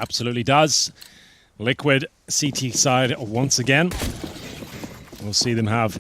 Absolutely does. Liquid CT side once again. We'll see them have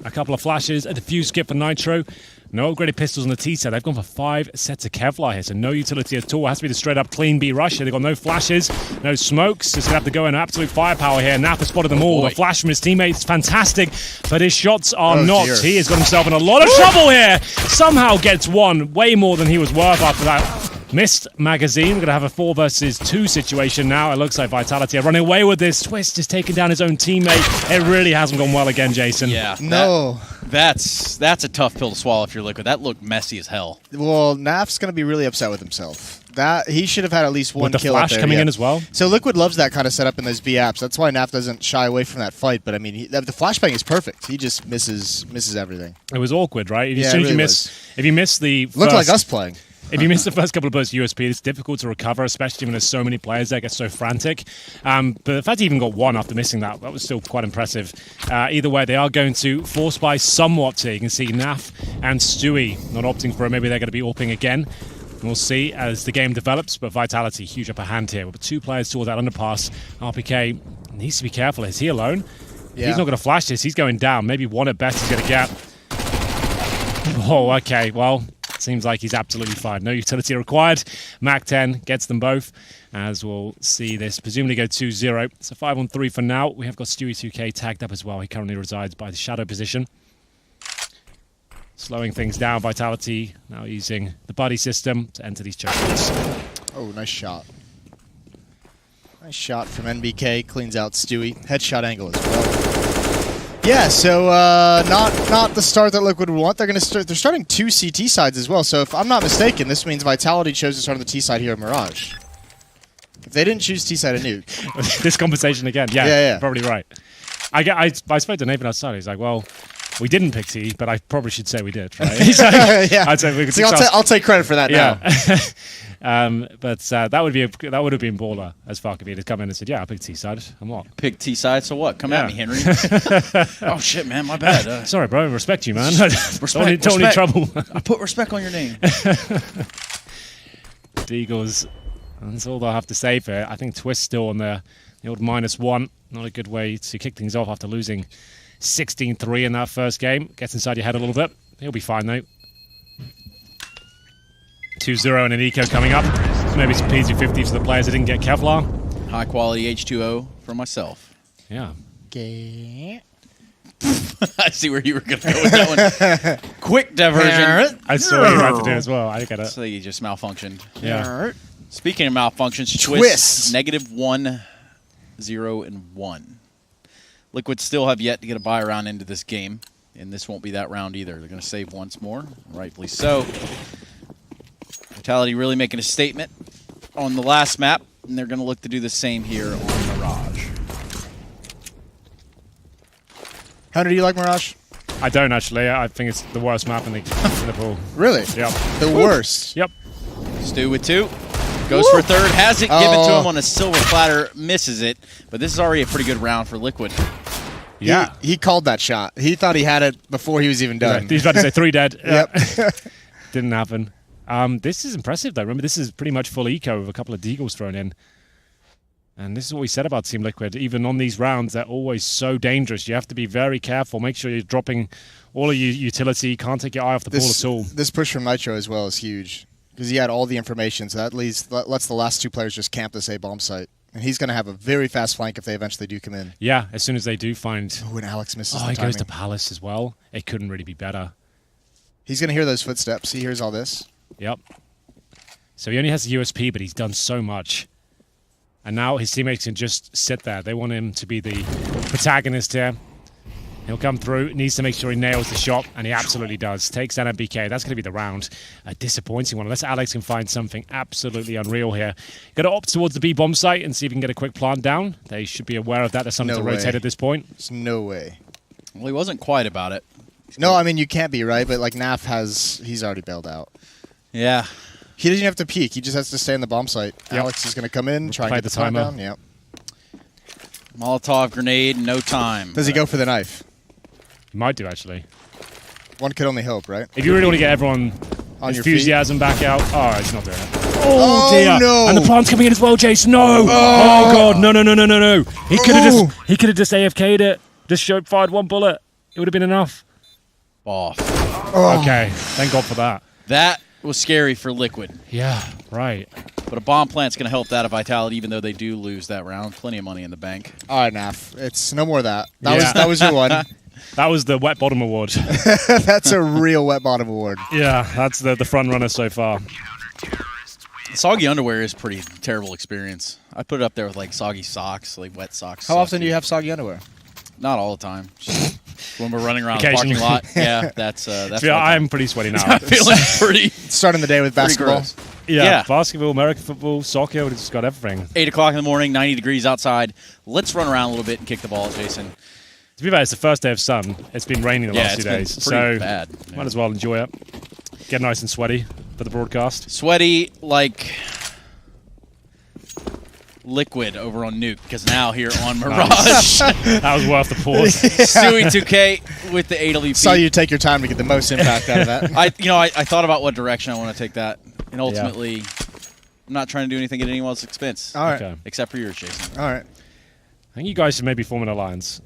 a couple of flashes, a defuse skip for Nitro. No upgraded pistols on the T side. They've gone for 5 sets of Kevlar here, so no utility at all. It has to be the straight-up clean B rush here. They've got no flashes, no smokes. Just going to have to go in absolute firepower here. Nap has spotted them all. The flash from his teammates, fantastic, but his shots are not. Dear. He has got himself in a lot of trouble here. Somehow gets one, way more than he was worth after that. Missed magazine. We're going to have a 4 versus 2 situation now. It looks like Vitality are running away with this. Twist is taking down his own teammate. It really hasn't gone well again, Jason. Yeah. No. That's a tough pill to swallow if you're Liquid. That looked messy as hell. Well, Naf's going to be really upset with himself. That he should have had at least one with the kill flash up there, coming in as well. So Liquid loves that kind of setup in those B apps. That's why Naf doesn't shy away from that fight. But I mean, the flashbang is perfect. He just misses everything. It was awkward, right? Yeah, it really was. If you miss the looked like us playing. If you miss the first couple of bursts USP, it's difficult to recover, especially when there's so many players that get so frantic. But the fact he even got one after missing that was still quite impressive. Either way, they are going to force buy somewhat here. You can see Naf and Stewie not opting for it. Maybe they're going to be AWPing again. We'll see as the game develops, but Vitality, huge upper hand here. With 2 players towards that underpass, RPK needs to be careful. Is he alone? Yeah. He's not going to flash this. He's going down. Maybe one at best he's going to get. Oh, okay. Well, seems like he's absolutely fine. No utility required. Mac 10 gets them both, as we'll see this presumably go 2-0. So 5-on-3 for now. We have got Stewie2K tagged up as well. He currently resides by the shadow position. Slowing things down. Vitality now using the buddy system to enter these chokers. Oh, nice shot. Nice shot from NBK. Cleans out Stewie. Headshot angle as well. Yeah, so not the start that Liquid would want. They're starting 2 CT sides as well. So if I'm not mistaken, this means Vitality chose to start on the T side here at Mirage. If they didn't choose T side at Nuke. This conversation again. Yeah, probably right. I spoke to Nathan outside. He's like, well, we didn't pick T, but I probably should say we did, right? Like, yeah. I'll take credit for that now. But that would have been baller as fuck if he had come in and said, "Yeah, I picked T side. I'm what? Pick T side. So what? Come at me, Henry." Oh shit, man, my bad. Sorry, bro. Respect you, man. Don't need trouble. I put respect on your name. Deagles. That's all they'll have to say for it. I think Twist still on the old -1. Not a good way to kick things off after losing 16-3 in that first game. Gets inside your head a little bit. He'll be fine though. 2-0 and an eco coming up. Maybe some PZ50 for the players that didn't get Kevlar. High quality H2O for myself. Yeah. Okay. I see where you were going to go with that one. Quick diversion. I saw what you had to do as well. I get it. So you just malfunctioned. Yeah. Speaking of malfunctions, Twist -1, 0, and 1. Liquid still have yet to get a buy round into this game, and this won't be that round either. They're going to save once more, rightfully so. Vitality really making a statement on the last map, and they're going to look to do the same here on Mirage. Hunter, do you like Mirage? I don't actually. I think it's the worst map in the pool. Really? Yep. The worst? Yep. Stu with 2. Goes for 3rd. Has it given to him on a silver platter. Misses it. But this is already a pretty good round for Liquid. Yeah. He called that shot. He thought he had it before he was even done. He's about to say 3 dead. Yep. Didn't happen. This is impressive, though. Remember, this is pretty much full eco with a couple of deagles thrown in. And this is what we said about Team Liquid. Even on these rounds, they're always so dangerous. You have to be very careful. Make sure you're dropping all of your utility. You can't take your eye off the ball at all. This push from Nitro as well is huge. Because he had all the information, so that lets the last 2 players just camp this A bomb site. And he's going to have a very fast flank if they eventually do come in. Yeah, as soon as they do find... Oh, and Alex misses the he timing. goes to Palace as well. It couldn't really be better. He's going to hear those footsteps. He hears all this. Yep. So he only has the USP, but he's done so much. And now his teammates can just sit there. They want him to be the protagonist here. He'll come through, needs to make sure he nails the shot, and he absolutely does. Takes down MBK. That's going to be the round. A disappointing one, unless Alex can find something absolutely unreal here. Got to opt towards the B bomb site and see if he can get a quick plant down. They should be aware of that. There's something to rotate at this point. There's no way. Well, he wasn't quiet about it. No, I mean, you can't be, right? But, like, Naf he's already bailed out. Yeah. He doesn't have to peek. He just has to stay in the bomb site. Yep. Alex is going to come in, try and get the timer down. Yep. Molotov grenade, no time. Does he go for the knife? He might do, actually. One could only hope, right? If you really want to get everyone on enthusiasm back out, he's not doing it. Oh dear! No. And the plant's coming in as well, Jason. No! Oh god! No! He could have just AFK'd it. Just fired one bullet. It would have been enough. Off. Okay, thank God for that. That was scary for Liquid. Yeah, right. But a bomb plant's going to help that at Vitality, even though they do lose that round. Plenty of money in the bank. All right, Naf. It's no more of that. That was your one. That was the wet bottom award. That's a real wet bottom award. Yeah, that's the front runner so far. Soggy underwear is a pretty terrible experience. I put it up there with like soggy socks, like wet socks. How often do you have soggy underwear? Not all the time. Just when we're running around the parking lot. Yeah, that's yeah, I'm pretty sweaty now. I'm feeling pretty. Starting the day with basketball. Yeah, basketball, American football, soccer, we've just got everything. 8 o'clock in the morning, 90 degrees outside. Let's run around a little bit and kick the ball, Jason. To be fair, it's the first day of sun. It's been raining the last 2 days, so bad. Might as well enjoy it. Get nice and sweaty for the broadcast. Sweaty like Liquid over on Nuke, because now here on Mirage. That was worth the pause. Stewie 2K with the AWP. Saw you take your time to get the most impact out of that. I thought about what direction I want to take that, and ultimately, I'm not trying to do anything at anyone's expense. All right. Okay. Except for yours, Jason. All right. I think you guys should maybe form an alliance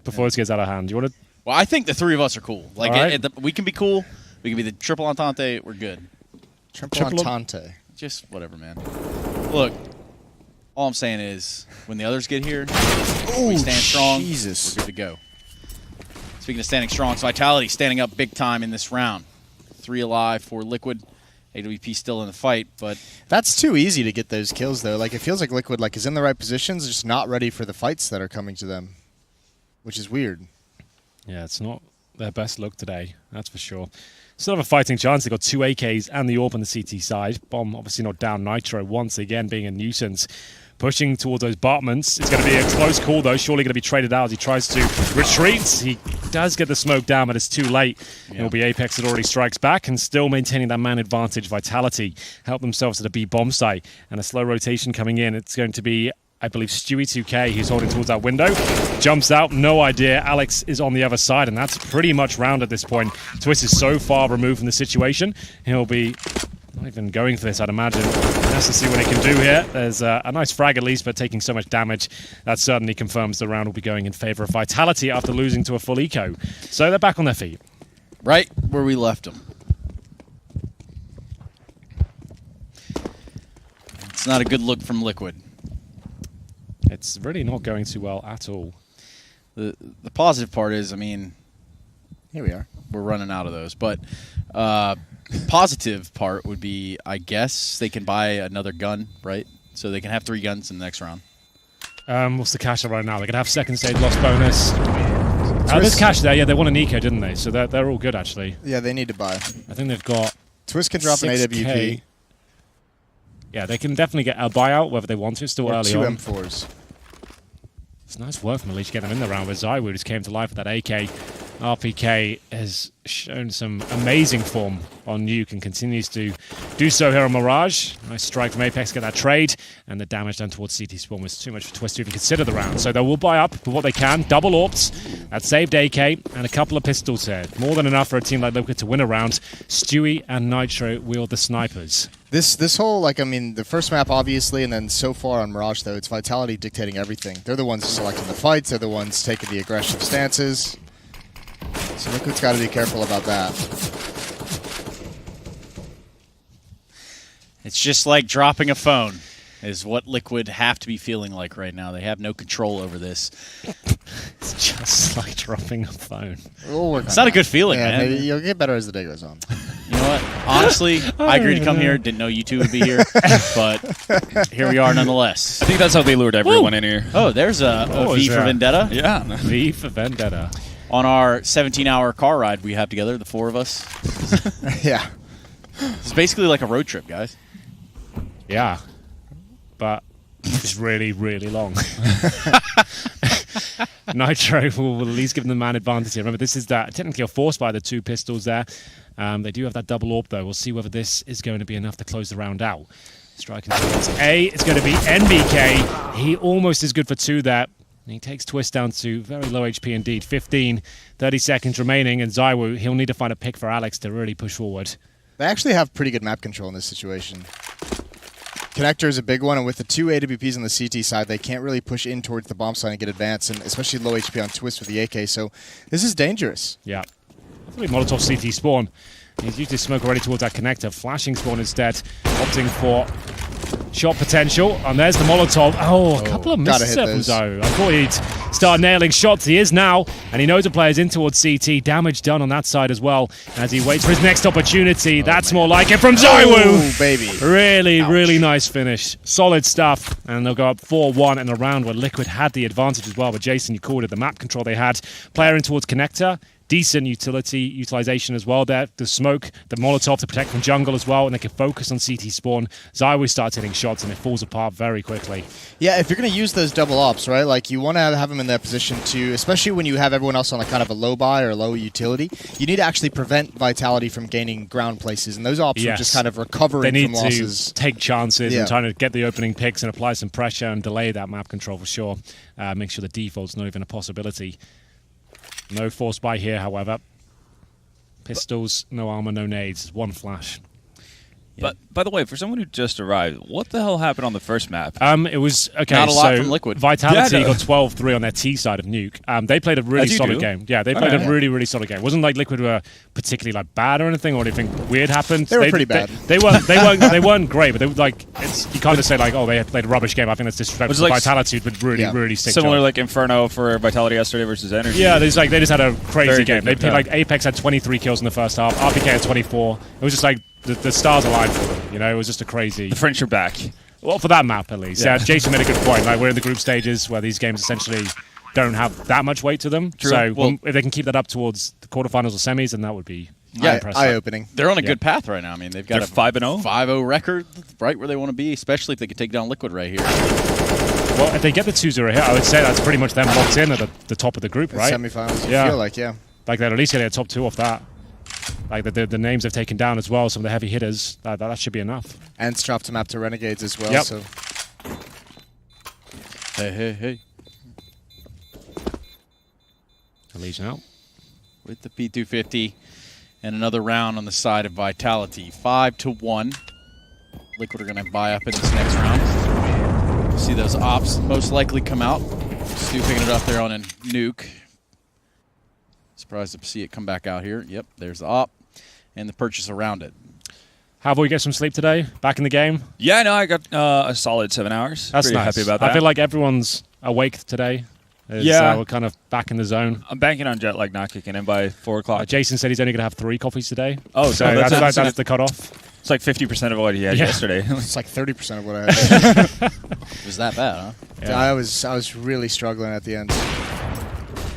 before this gets out of hand. You want to? Well, I think the three of us are cool. Like, right. we can be cool. We can be the triple entente. We're good. Triple entente. Just whatever, man. Look, all I'm saying is, when the others get here, we stand strong. Jesus. We're good to go. Speaking of standing strong, it's Vitality standing up big time in this round. 3 alive for Liquid. AWP still in the fight, but that's too easy to get those kills, though. Like, it feels like Liquid is in the right positions, just not ready for the fights that are coming to them, which is weird. Yeah, it's not their best look today, that's for sure. Still have a fighting chance. They've got 2 AKs and the AWP on the CT side. Bomb obviously not down. Nitro once again being a nuisance. Pushing towards those bottoments. It's going to be a close call, though. Surely going to be traded out as he tries to retreat. He does get the smoke down, but it's too late. Yeah. It will be Apex that already strikes back and still maintaining that man advantage. Vitality help themselves to the B bomb site. And a slow rotation coming in. It's going to be, I believe, Stewie 2K who's holding towards that window. Jumps out, no idea. Alex is on the other side, and that's pretty much round at this point. Twist is so far removed from the situation. He'll be not even going for this, I'd imagine. Has to see what he can do here. There's a nice frag at least, but taking so much damage, that certainly confirms the round will be going in favor of Vitality after losing to a full eco. So they're back on their feet. Right where we left them. It's not a good look from Liquid. It's really not going too well at all. The positive part is, I mean, here we are. We're running out of those, but positive part would be, I guess, they can buy another gun, right? So they can have 3 guns in the next round. What's the cash right now? They can have second stage loss bonus. There's cash there. Yeah, they won an eco, didn't they? So they're all good, actually. Yeah, they need to buy. I think they've got Twist can drop 6K. An AWP. Yeah, they can definitely get a buyout, whether they want to. It's still early 2 on. 2 M4s. It's nice work from Mirage getting them in the round, where Zywoo just came to life with that AK. RPK has shown some amazing form on Nuke and continues to do so here on Mirage. Nice strike from Apex, get that trade, and the damage done towards CT Spawn was too much for Twist to even consider the round. So they will buy up with what they can. Double AWPs, that saved AK, and a couple of pistols here. More than enough for a team like Liquid to win a round. Stewie and Nitro wield the snipers. This whole, like, I mean, the first map, obviously, and then so far on Mirage, though, it's Vitality dictating everything. They're the ones selecting the fights. They're the ones taking the aggressive stances. So Liquid's got to be careful about that. It's just like dropping a phone, is what Liquid have to be feeling like right now. They have no control over this. It's just like dropping a phone. We'll work on it's not that. a good feeling, yeah, man. Maybe you'll get better as the day goes on. You know what? Honestly, I agreed to come here. Didn't know you two would be here, but here we are nonetheless. I think that's how they lured everyone in here. Oh, there's a V for Vendetta. Yeah. V for Vendetta. On our 17-hour car ride we have together, the 4 of us. Yeah. It's basically like a road trip, guys. Yeah. But it's really, really long. Nitro will at least give them the man advantage here. Remember, this is technically a force by the 2 pistols there. They do have that double AWP, though. We'll see whether this is going to be enough to close the round out. Striking towards A. It's going to be NBK. He almost is good for 2 there. And he takes Twist down to very low HP indeed. 15, 30 seconds remaining. And Zywoo, he'll need to find a pick for Alex to really push forward. They actually have pretty good map control in this situation. Connector is a big one, and with the 2 AWPs on the CT side, they can't really push in towards the bomb side and get advanced, and especially low HP on Twist with the AK, so this is dangerous. Yeah. I thought Molotov CT spawn. He's used his smoke already towards that connector. Flashing spawn instead, opting for shot potential. And there's the Molotov. Oh, a couple of misses from Zoe. I thought he'd start nailing shots. He is now, and he knows the player's in towards CT. Damage done on that side as well. As he waits for his next opportunity. That's more like it from Zoe. Oh, baby. Really, really nice finish. Solid stuff. And they'll go up 4-1 in a round where Liquid had the advantage as well. But Jason, you called it. The map control they had. Player in towards connector. Decent utilization as well there. The smoke, the Molotov to protect from jungle as well, and they can focus on CT spawn. Zywoo starts hitting shots, and it falls apart very quickly. Yeah, if you're going to use those double ops, right, like you want to have them in that position to, especially when you have everyone else on a kind of a low buy or low utility, you need to actually prevent Vitality from gaining ground places, and those ops are just kind of recovering from losses. They need to take chances and trying to get the opening picks and apply some pressure and delay that map control for sure. Make sure the default's not even a possibility. No force buy here, however. Pistols, no armor, no nades. One flash. But by the way, for someone who just arrived, what the hell happened on the first map? It was okay. Not a lot so from Liquid. Vitality got 12-3 on their T side of Nuke. They played a really solid game. Yeah, they played a really, really solid game. It wasn't like Liquid were particularly like bad or anything, or anything weird happened. They were pretty bad. They weren't great, but they were like you can't just say like, oh, they played a rubbish game. I think that's disrespectful. Like Vitality would really stick. Similar like Inferno for Vitality yesterday versus Energy. Yeah, they just had a crazy game. They played like Apex had 23 kills in the first half. RPK had 24. It was just like. The stars aligned for them, you know. It was just a crazy. The French are back. Well, for that map at least. Yeah, Jason made a good point. Like we're in the group stages where these games essentially don't have that much weight to them. True. So if they can keep that up towards the quarterfinals or semis, then that would be impressive. Eye-opening. They're on a good path right now. I mean, they've got a 5-0, 5-0 record, right where they want to be. Especially if they could take down Liquid right here. Well, if they get the 2-0 here, I would say that's pretty much them locked in at the top of the group, right? Semifinals. I feel like like they're at least getting a top 2 off that. Like the names they've taken down as well, some of the heavy hitters, that should be enough. And dropped a map to Renegades as well. Yep. So. Hey. Legion out. With the P250 and another round on the side of Vitality. 5-1. Liquid are going to buy up in this next round. See those ops most likely come out. Stu picking it up there on a nuke. Surprised to see it come back out here. Yep, there's the op and the purchase around it. How about we get some sleep today? Back in the game? Yeah, no, I got a solid 7 hours. That's pretty nice. happy about that. I feel like everyone's awake today. We're kind of back in the zone. I'm banking on jet lag not kicking in by 4 o'clock. Jason said he's only going to have 3 coffees today. Oh, so that's the cutoff. It's like 50% of what he had yesterday. It's like 30% of what I had. It was that bad, huh? Yeah. I was really struggling at the end.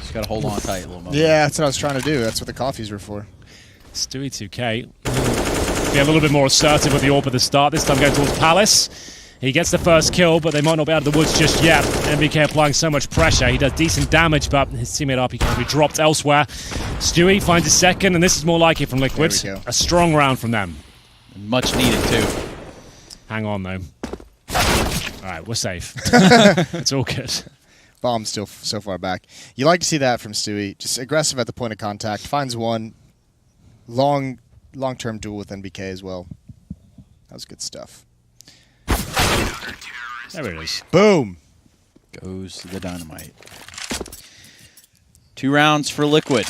Just got to hold on tight a little more. Yeah, that's what I was trying to do. That's what the coffees were for. Stewie 2K. Be a little bit more assertive with the AWP at the start. This time going towards Palace. He gets the first kill, but they might not be out of the woods just yet. MBK applying so much pressure. He does decent damage, but his teammate RP can be dropped elsewhere. Stewie finds his second, and this is more like it from Liquid. A strong round from them. Much needed, too. Hang on, though. All right, we're safe. It's all good. Bomb's still so far back. You like to see that from Stewie. Just aggressive at the point of contact. Finds one. Long-term duel with NBK as well. That was good stuff. There it is. Boom. Goes the dynamite. 2 rounds for Liquid.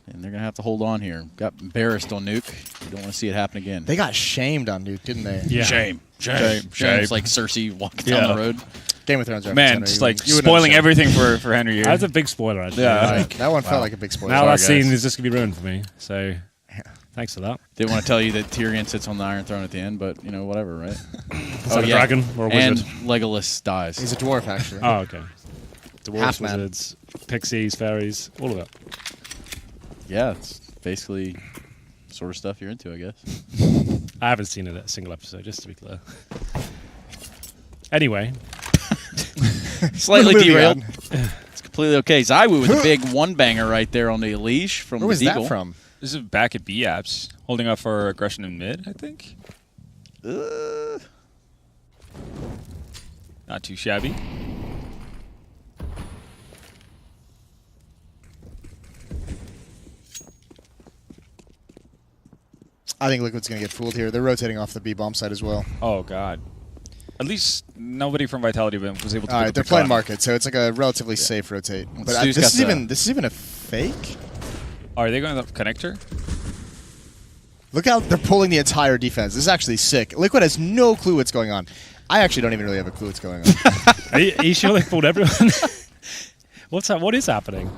And they're going to have to hold on here. Got embarrassed on Nuke. You don't want to see it happen again. They got shamed on Nuke, didn't they? Yeah. Shame. It's like Cersei walking down the road. Game of Thrones. Man, just like spoiling everything for Henry here. That's a big spoiler, actually. Yeah. That one felt like a big spoiler. Now that scene is just going to be ruined for me. So, thanks for that. Didn't want to tell you that Tyrion sits on the Iron Throne at the end, but, you know, whatever, right? Is that a dragon or a wizard? And Legolas dies. He's a dwarf, actually. Oh, okay. Dwarves, Half-man. wizards, pixies, fairies, all of it. Yeah, it's basically sort of stuff you're into, I guess. I haven't seen it a single episode, just to be clear. Anyway. Slightly derailed. It's completely okay. Zywoo with a big one-banger right there on the leash from Where was Deagle. that from? This is back at B apps, holding up for aggression in mid, I think. Not too shabby. I think Liquid's going to get fooled here. They're rotating off the B bomb side as well. Oh, God. At least nobody from Vitality was able to. All pick right, up they're the playing cut. market, so it's like a relatively safe rotate. But Stu's this got is even a fake. Are they going to the connector? Look how they're pulling the entire defense. This is actually sick. Liquid has no clue what's going on. I actually don't even really have a clue what's going on. Are you sure they pulled everyone? What is happening?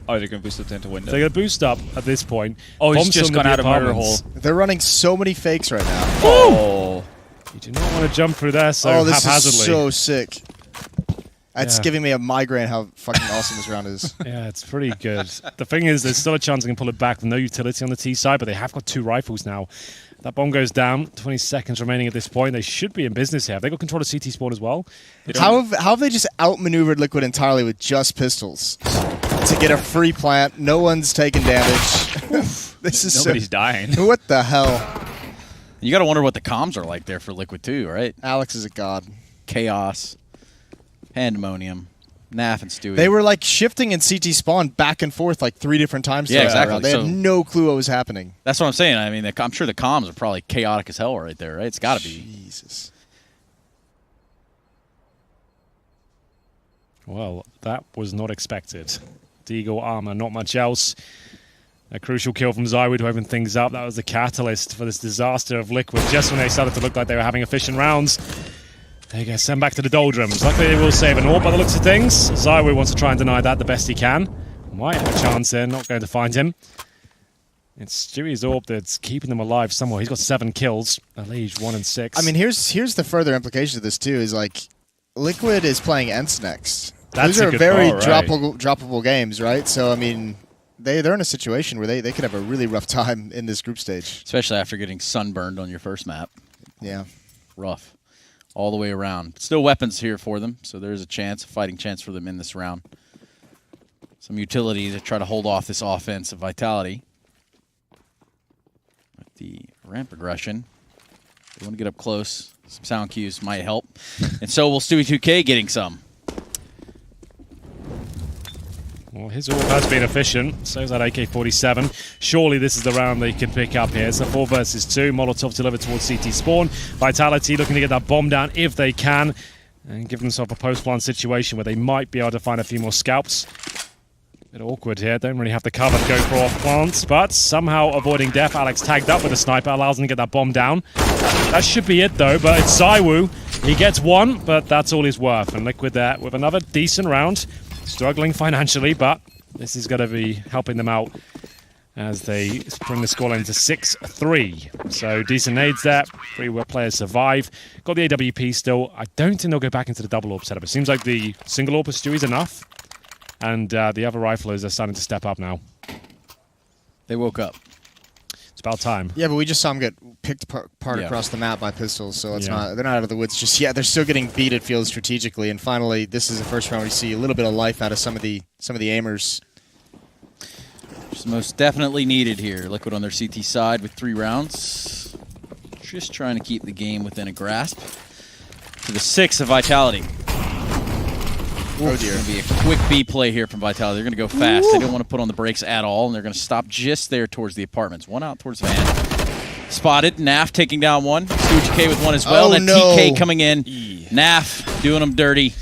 Oh, they're going to boost it into window. They're going to boost up at this point. Oh, he's Bombs just on gone the out of murder apartments. hole. They're running so many fakes right now. Oh. You do not want to jump through there so this haphazardly. is so sick. It's Yeah. giving me a migraine how fucking awesome this round is. Yeah, it's pretty good. The thing is, there's still a chance they can pull it back with no utility on the T side, but they have got 2 rifles now. That bomb goes down. 20 seconds remaining at this point. They should be in business here. Have they got control of CT spawn as well? How have they just outmaneuvered Liquid entirely with just pistols to get a free plant? No one's taking damage. This is Nobody's dying. What the hell? You got to wonder what the comms are like there for Liquid too, right? Alex is a god. Chaos, Pandemonium, Naf, and Stewie. They were like shifting in CT spawn back and forth like 3 different times. Yeah, throughout that exactly. round. They So- had no clue what was happening. That's what I'm saying. I mean, I'm sure the comms are probably chaotic as hell right there, right? It's got to be. Jesus. Well, that was not expected. Deagle armor, not much else. A crucial kill from Zywood to open things up. That was the catalyst for this disaster of Liquid. Just when they started to look like they were having efficient rounds, they get sent back to the doldrums. Luckily, they will save an AWP by the looks of things. Zywood wants to try and deny that the best he can. Might have a chance there, not going to find him. It's Stewie's AWP that's keeping them alive somewhere. He's got 7 kills. Alleged 1 and 6. I mean, here's the further implication of this too. Is like Liquid is playing Ents next. That's Those a are good very call, right. droppable games, right? So I mean, they're in a situation where they could have a really rough time in this group stage. Especially after getting sunburned on your first map. Yeah. Rough. All the way around. Still weapons here for them, so there's a chance, a fighting chance for them in this round. Some utility to try to hold off this offense of Vitality. With the ramp progression, they want to get up close. Some sound cues might help. And so will Stewie 2K getting some. Well, his AWP has been efficient. So is that AK-47. Surely this is the round they can pick up here. It's a 4 versus 2. Molotov delivered towards CT spawn. Vitality looking to get that bomb down if they can. And give themselves a post-plant situation where they might be able to find a few more scalps. Bit awkward here. Don't really have the cover to go for off plants. But somehow avoiding death. Alex tagged up with a sniper. Allows them to get that bomb down. That should be it though. But it's Zywoo. He gets 1, but that's all he's worth. And Liquid there with another decent round. Struggling financially, but this is going to be helping them out as they bring the scoreline to 6-3. So decent nades there. 3 players survive. Got the AWP still. I don't think they'll go back into the double AWP setup. It seems like the single AWP of Stewie's enough. And the other riflers are starting to step up now. They woke up. It's about time. Yeah, but we just saw them get picked apart Yeah. across the map by pistols, so it's Yeah. they're not out of the woods just yet. They're still getting beat, it feels, strategically, and finally, this is the first round where we see a little bit of life out of some of the aimers. Which is most definitely needed here. Liquid on their CT side with 3 rounds. Just trying to keep the game within a grasp. To the 6 of Vitality. Oh dear. Going to be a quick B play here from Vitality. They're going to go fast. They don't want to put on the brakes at all, and they're going to stop just there towards the apartments. 1 out towards Van. Spotted. Naf taking down 1. Stuj K with 1 as well. Oh, and no. TK coming in. Naf doing them dirty.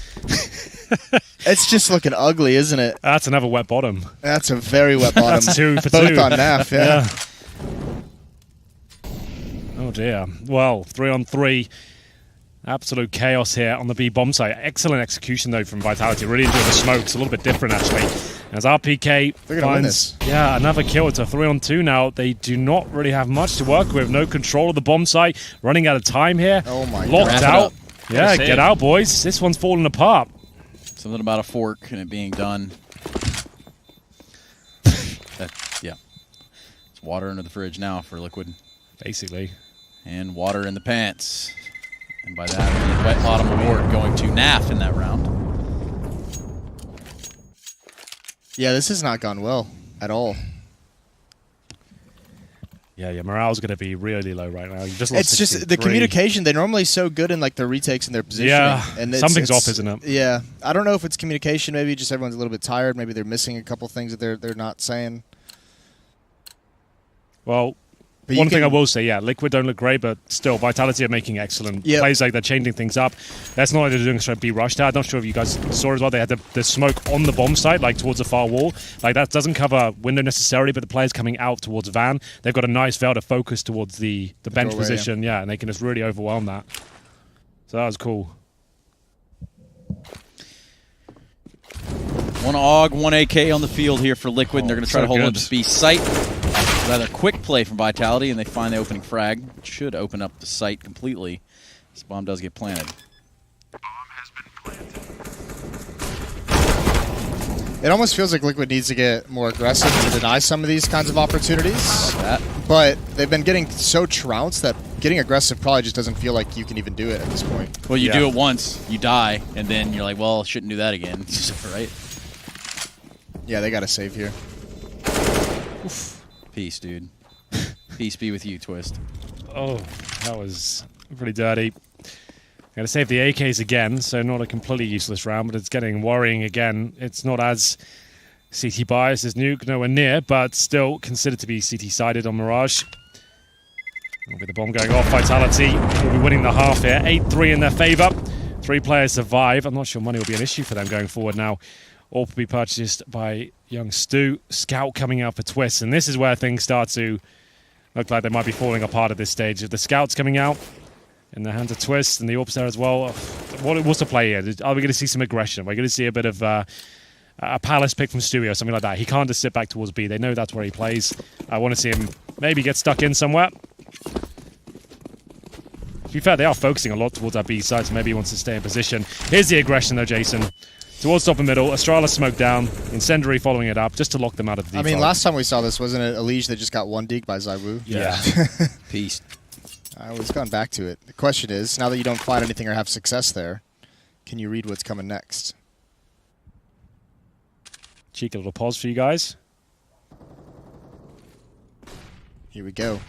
It's just looking ugly, isn't it? That's another wet bottom. That's a very wet bottom. That's 2 for 2. Both on Naf, yeah. Oh dear. Well, 3 on 3. Absolute chaos here on the B bomb site. Excellent execution though from Vitality. Really enjoyed the smokes. A little bit different actually. As RPK They're gonna win finds this. another kill. It's a 3 on 2 now. They do not really have much to work with. No control of the bomb site. Running out of time here. Oh my Locked Wrap it out. up. Yeah, What a get save. out, boys. This one's falling apart. Something about a fork and it being done. Yeah. It's water under the fridge now for Liquid. Basically. And water in the pants. And by that, I mean wet bottom award going to Naf in that round. Yeah, this has not gone well at all. Yeah, morale's going to be really low right now. You just lost It's just the 63. communication. They're normally so good in like their retakes and their positioning. Yeah, and something's off, isn't it? Yeah, I don't know if it's communication. Maybe just everyone's a little bit tired. Maybe they're missing a couple things that they're not saying. Well, But one thing I will say, Liquid don't look great, but still, Vitality are making excellent plays. Like, they're changing things up. That's not like they're doing a B rush there. I'm not sure if you guys saw as well. They had the smoke on the bomb site, like towards the far wall. Like, that doesn't cover window necessarily, but the players coming out towards Van, they've got a nice veil to focus towards the bench doorway, position. Yeah, and they can just really overwhelm that. So that was cool. 1 AUG, 1 AK on the field here for Liquid, and they're going to try to hold on to B site. Rather quick play from Vitality, and they find the opening frag. Should open up the site completely. This bomb does get planted. It almost feels like Liquid needs to get more aggressive to deny some of these kinds of opportunities. That. But they've been getting so trounced that getting aggressive probably just doesn't feel like you can even do it at this point. Well, you do it once, you die, and then you're like, well, shouldn't do that again, right? Yeah, they got to save here. Oof. Peace, dude. Peace be with you, Twist. Oh, that was pretty dirty. Got to save the AKs again, so not a completely useless round, but it's getting worrying again. It's not as CT biased as Nuke, nowhere near, but still considered to be CT-sided on Mirage. With the bomb going off, Vitality will be winning the half here. 8-3 in their favor. 3 players survive. I'm not sure money will be an issue for them going forward now. All to be purchased by young Stu. Scout coming out for Twist, and this is where things start to look like they might be falling apart at this stage. If the Scout's coming out in the hands of Twist and the Orps there as well, what's the play here? Are we going to see some aggression? Are we going to see a bit of a Palace pick from Stewie or something like that? He can't just sit back towards B. They know that's where he plays. I want to see him maybe get stuck in somewhere. To be fair, they are focusing a lot towards our B side, so maybe he wants to stay in position. Here's the aggression though, Jason. Towards top and middle, Astrala smoke down, Incendiary following it up, just to lock them out of the default. I mean, last time we saw this, wasn't it Elige that just got 1 deke by Zaiwu? Yeah. Peace. We've gone back to it. The question is, now that you don't find anything or have success there, can you read what's coming next? Cheeky little pause for you guys. Here we go.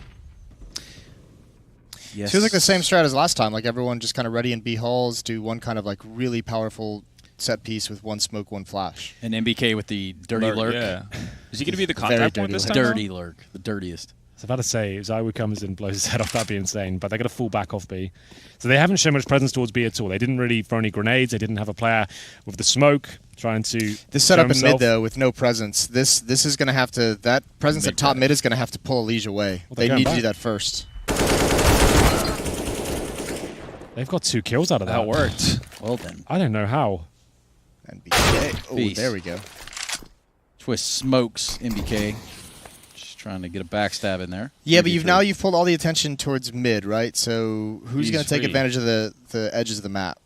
Yes. Feels like the same strat as last time, like everyone just kind of ready in B halls, do one kind of like really powerful set piece with 1 smoke, 1 flash. And MBK with the dirty lurk. Yeah. Is he going to be the contact point this time? Dirty lurk. The dirtiest. I was about to say, if Zaiwu comes and blows his head off, that'd be insane, but they're going to fall back off B. So they haven't shown much presence towards B at all. They didn't really throw any grenades. They didn't have a player with the smoke trying to This setup in himself. mid, though, with no presence, this is going to have to, that presence at top mid is going to have to pull Elige away. Well, they going need back. to do that first. They've got 2 kills out of that. That worked. Well then. I don't know how. NBK. Oh, Peace. there we go. Twist smokes MBK. Just trying to get a backstab in there. Yeah, but 3v3. you've pulled all the attention towards mid, right? So who's He's going to take free. advantage of the edges of the map?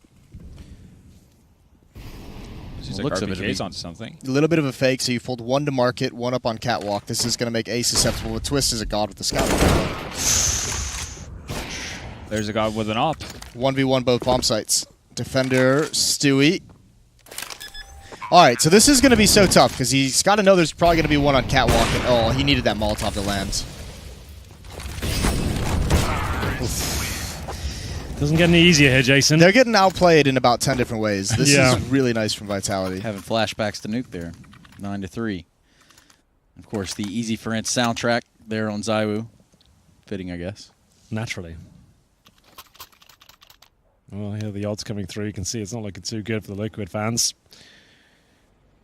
Seems Looks like of it to RBK's be- onto something. A little bit of a fake, so you pulled 1 to market, 1 up on catwalk. This is going to make A susceptible. But Twist is a god with the scout. There's a guy with an op. 1v1 both bomb sites. Defender, Stewie. All right, so this is going to be so tough because he's got to know there's probably going to be 1 on catwalk. And, oh, he needed that Molotov to land. Doesn't get any easier here, Jason. They're getting outplayed in about 10 different ways. This Yeah. is really nice from Vitality. Having flashbacks to Nuke there. 9-3. Of course, the Easy for Inch soundtrack there on Zaiwu. Fitting, I guess. Naturally. Well, here the odds coming through. You can see it's not looking too good for the Liquid fans.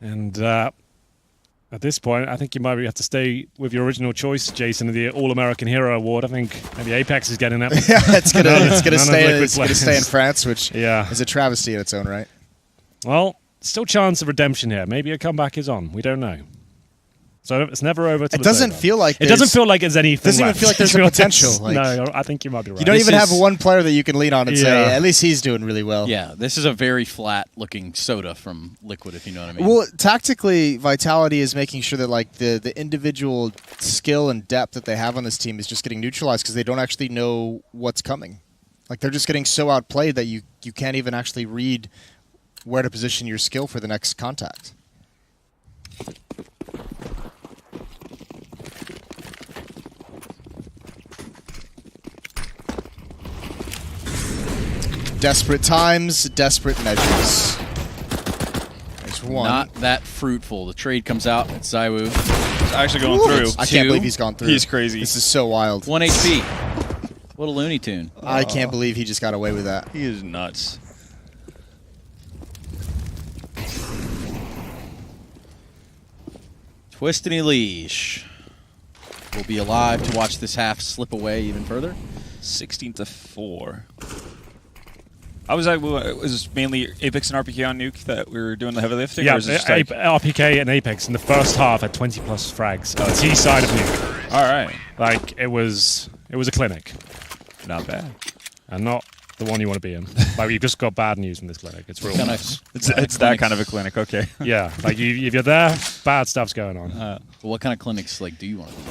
And at this point, I think you might have to stay with your original choice, Jason, of the All-American Hero Award. I think maybe Apex is getting it. Yeah, it's gonna None of stay Liquid it's gonna players. stay in France, which Yeah. is a travesty in its own right. Well, still chance of redemption here. Maybe a comeback is on. We don't know. So it's never over. Till It doesn't it's over. feel like It doesn't there's- feel like there's anything. doesn't even left, feel like there's to a be honest. potential, like- No, I think you might be right. You don't This even have is- one player that you can lean on and say, Yeah. at least he's doing really well. Yeah, this is a very flat-looking soda from Liquid, if you know what I mean. Well, tactically, Vitality is making sure that like the individual skill and depth that they have on this team is just getting neutralized because they don't actually know what's coming. Like they're just getting so outplayed that you can't even actually read where to position your skill for the next contact. Desperate times, desperate measures. Nice That's one. Not that fruitful. The trade comes out. It's Zywoo. He's actually going through. I can't believe he's gone through. He's crazy. This is so wild. 1 HP. What a Looney Tune. I can't believe he just got away with that. He is nuts. Twist and Elish will be alive to watch this half slip away even further. 16-4. I was like, it was mainly Apex and RPK on Nuke that we were doing the heavy lifting. Yeah, or is it just like, RPK and Apex in the first half had 20 plus frags. T side of Nuke. all right, Like it was a clinic, not bad. and not the one you want to be in. Like you've just got bad news in this clinic. It's real. Kinda- nice. It's that kind of a clinic. Okay. Yeah, like if you're there, bad stuff's going on. What kind of clinics like do you want to be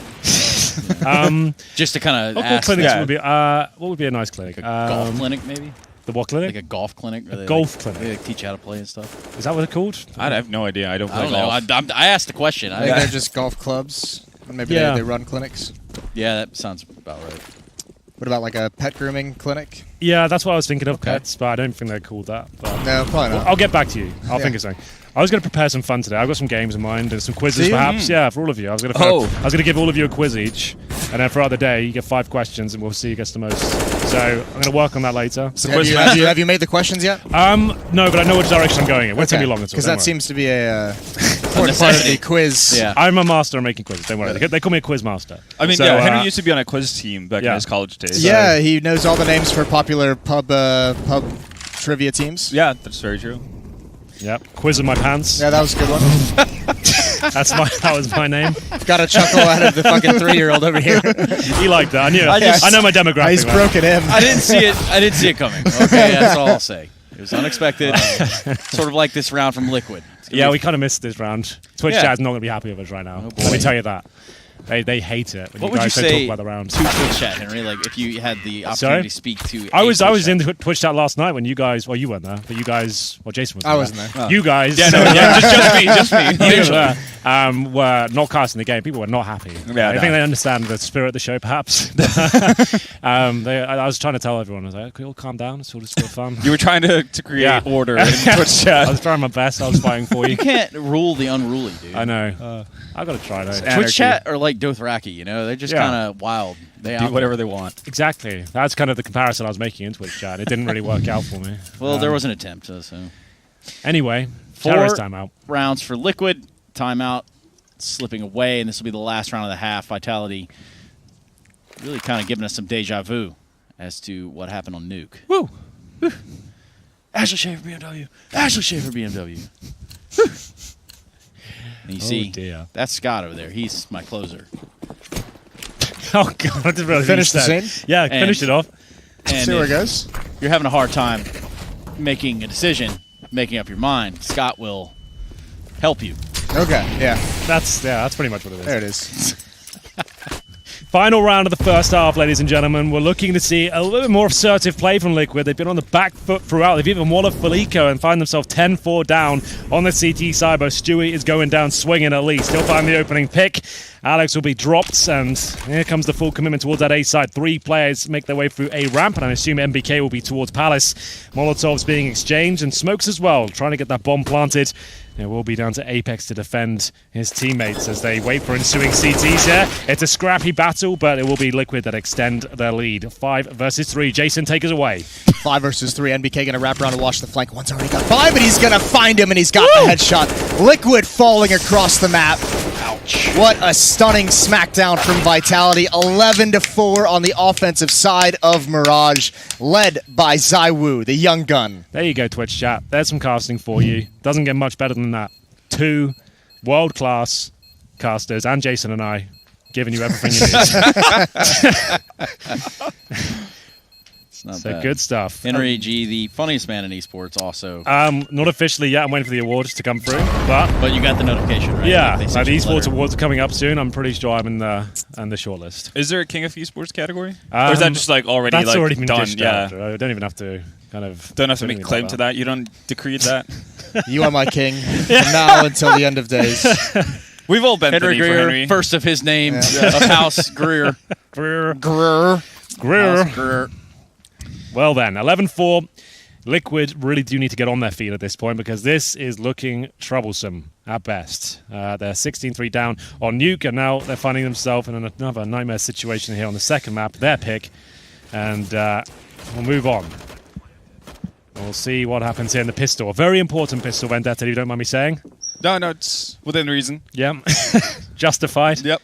in? Just to kind What of ask. clinics yeah. would be? What would be a nice clinic? Like a golf clinic, maybe? The what clinic? Like a golf clinic? Where they, golf like, clinic. They like, teach you how to play and stuff? Is that what they're called? I have no idea. I don't play I don't know. golf. I asked the question. I think they're just golf clubs. Maybe Yeah. they run clinics. Yeah, that sounds about right. What about like a pet grooming clinic? Yeah, that's what I was thinking of, Okay. pets, but I don't think they're called that. But No, probably not. I'll get back to you. I'll Yeah. think of something. I was going to prepare some fun today. I've got some games in mind and some quizzes, Do you? perhaps. Yeah, for all of you. I was going to give all of you a quiz each, and then throughout the day you get 5 questions, and we'll see who gets the most. So I'm going to work on that later. So Have quiz you, master. have you made the questions yet? No, but I know which direction I'm going in. It won't take me long at all. Because don't that worry. seems to be a important part of the necessity. quiz. Yeah. I'm a master at making quizzes. Don't worry. They call me a quiz master. I mean, So, yeah, Henry used to be on a quiz team back in yeah. his college days. Yeah, he knows all the names for popular pub trivia teams. Yeah, that's very true. Yep. Quiz in my pants. Yeah, that was a good one. That was my name. Got a chuckle out of the fucking 3-year-old over here. He liked that. I knew. just- I know my demographic. He's man. broken him. I didn't see it. I didn't see it coming. Okay, that's all I'll say. It was unexpected. Sort of like this round from Liquid. It's gonna Yeah, be- we kind of missed this round. Twitch Yeah. chat's not going to be happy with us right now. Oh, boy. Let me tell you that. They hate it when What you would you guys don't say talk about the round. to Twitch chat, Henry? Like if you had the opportunity Sorry? to speak to. I was Twitch in chat. Twitch chat last night when you guys. Well, you weren't there, but you guys. Well, Jason was. I wasn't there. You guys. Yeah, no, yeah, just me. you were not casting the game. People were not happy. Yeah, I no. think they understand the spirit of the show, perhaps. I was trying to tell everyone. I was like, "Can we all calm down? It's all just for fun." You were trying to create Yeah. order in Twitch chat. I was trying my best. I was fighting for you. You can't rule the unruly, dude. I know. I got to try though. Anarchy. Twitch chat are like Dothraki, you know? They're just Yeah. kind of wild. They Do out whatever there. they want. Exactly. That's kind of the comparison I was making in Twitch chat. It didn't really work out for me. Well, there was an attempt, so. Anyway, 4 terrorist timeout. rounds for Liquid. Timeout slipping away, and this will be the last round of the half. Vitality really kind of giving us some deja vu as to what happened on Nuke. Woo! Ashley Schaefer BMW. Ashley Schaefer BMW. And you see, dear. that's Scott over there. He's my closer. Oh god, I didn't really Finish the that. scene? Yeah, And- finish it off. And See where it if goes. you're having a hard time making a decision, making up your mind, Scott will help you. Okay, yeah. That's pretty much what it is. There it is. Final round of the first half, ladies and gentlemen. We're looking to see a little bit more assertive play from Liquid. They've been on the back foot throughout. They've even walled Felico and find themselves 10-4 down on the CT side, but Stewie is going down swinging at least. He'll find the opening pick. Alex will be dropped, and here comes the full commitment towards that A side. 3 players make their way through A ramp, and I assume MBK will be towards Palace. Molotovs being exchanged, and Smokes as well, trying to get that bomb planted. It will be down to Apex to defend his teammates as they wait for ensuing CTs here. It's a scrappy battle, but it will be Liquid that extend their lead. 5 versus 3. Jason, take us away. 5 versus 3. NBK gonna wrap around and watch the flank. One's already got 5, and he's gonna find him, and he's got the headshot. Liquid falling across the map. Ouch. What a stunning smackdown from Vitality. 11-4 on the offensive side of Mirage, led by Zywoo, the young gun. There you go, Twitch chat. There's some casting for you. Doesn't get much better than that. 2 world-class casters, and Jason and I, giving you everything you need. It's not So bad. good stuff. Henry G, the funniest man in esports, also. Not officially yet. I'm waiting for the awards to come through, but But you got the notification, right? yeah, They like sent the you a esports letter. awards are coming up soon. I'm pretty sure I'm in the shortlist. Is there a King of Esports category? Or is that just like already That's like already been done? dished Yeah. out. I don't even have to kind of Don't have to do make anything claim about to that. You don't decree that. You are my king from now until the end of days. We've all bent the Henry knee for Greer, Henry. first of his name, of House Greer. Greer. Grr. Greer. House Greer. Well then, 11-4. Liquid really do need to get on their feet at this point because this is looking troublesome at best. They're 16-3 down on Nuke, and now they're finding themselves in another nightmare situation here on the second map, their pick. And we'll move on. We'll see what happens here in the pistol. A very important pistol, Vendetta, if you don't mind me saying. No, it's within reason. Yeah. Justified. Yep.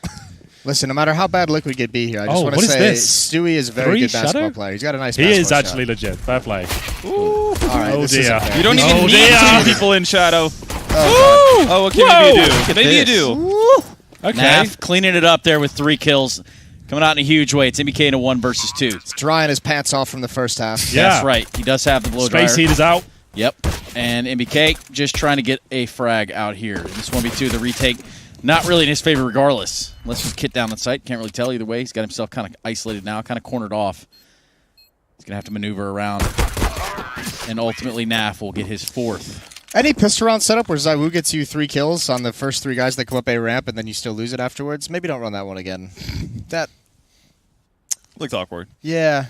Listen, no matter how bad Liquid could be here, I just want to what is say this? Stewie is a very 3 good basketball shadow? player. He's got a nice He basketball is actually shot. legit. Fair play. All right, Oh, this dear. isn't fair. You don't even Oh, need dear. 2 people in shadow. Oh, Oh, okay, Whoa. maybe you Look do. at Maybe you this. do. Okay. Naf cleaning it up there with 3 kills. Coming out in a huge way. It's MBK in a 1 versus 2. He's drying his pants off from the first half. Yeah. That's right. He does have the blow dryer. Space heat is out. Yep. And MBK just trying to get a frag out here. This 1v2, the retake, not really in his favor regardless. Let's just kit down the site. Can't really tell either way. He's got himself kind of isolated now, kind of cornered off. He's going to have to maneuver around. And ultimately, Naf will get his 4th. Any pistol round setup where Zywoo gets you 3 kills on the first 3 guys that come up A ramp and then you still lose it afterwards? Maybe don't run that one again. That, Looks awkward. yeah.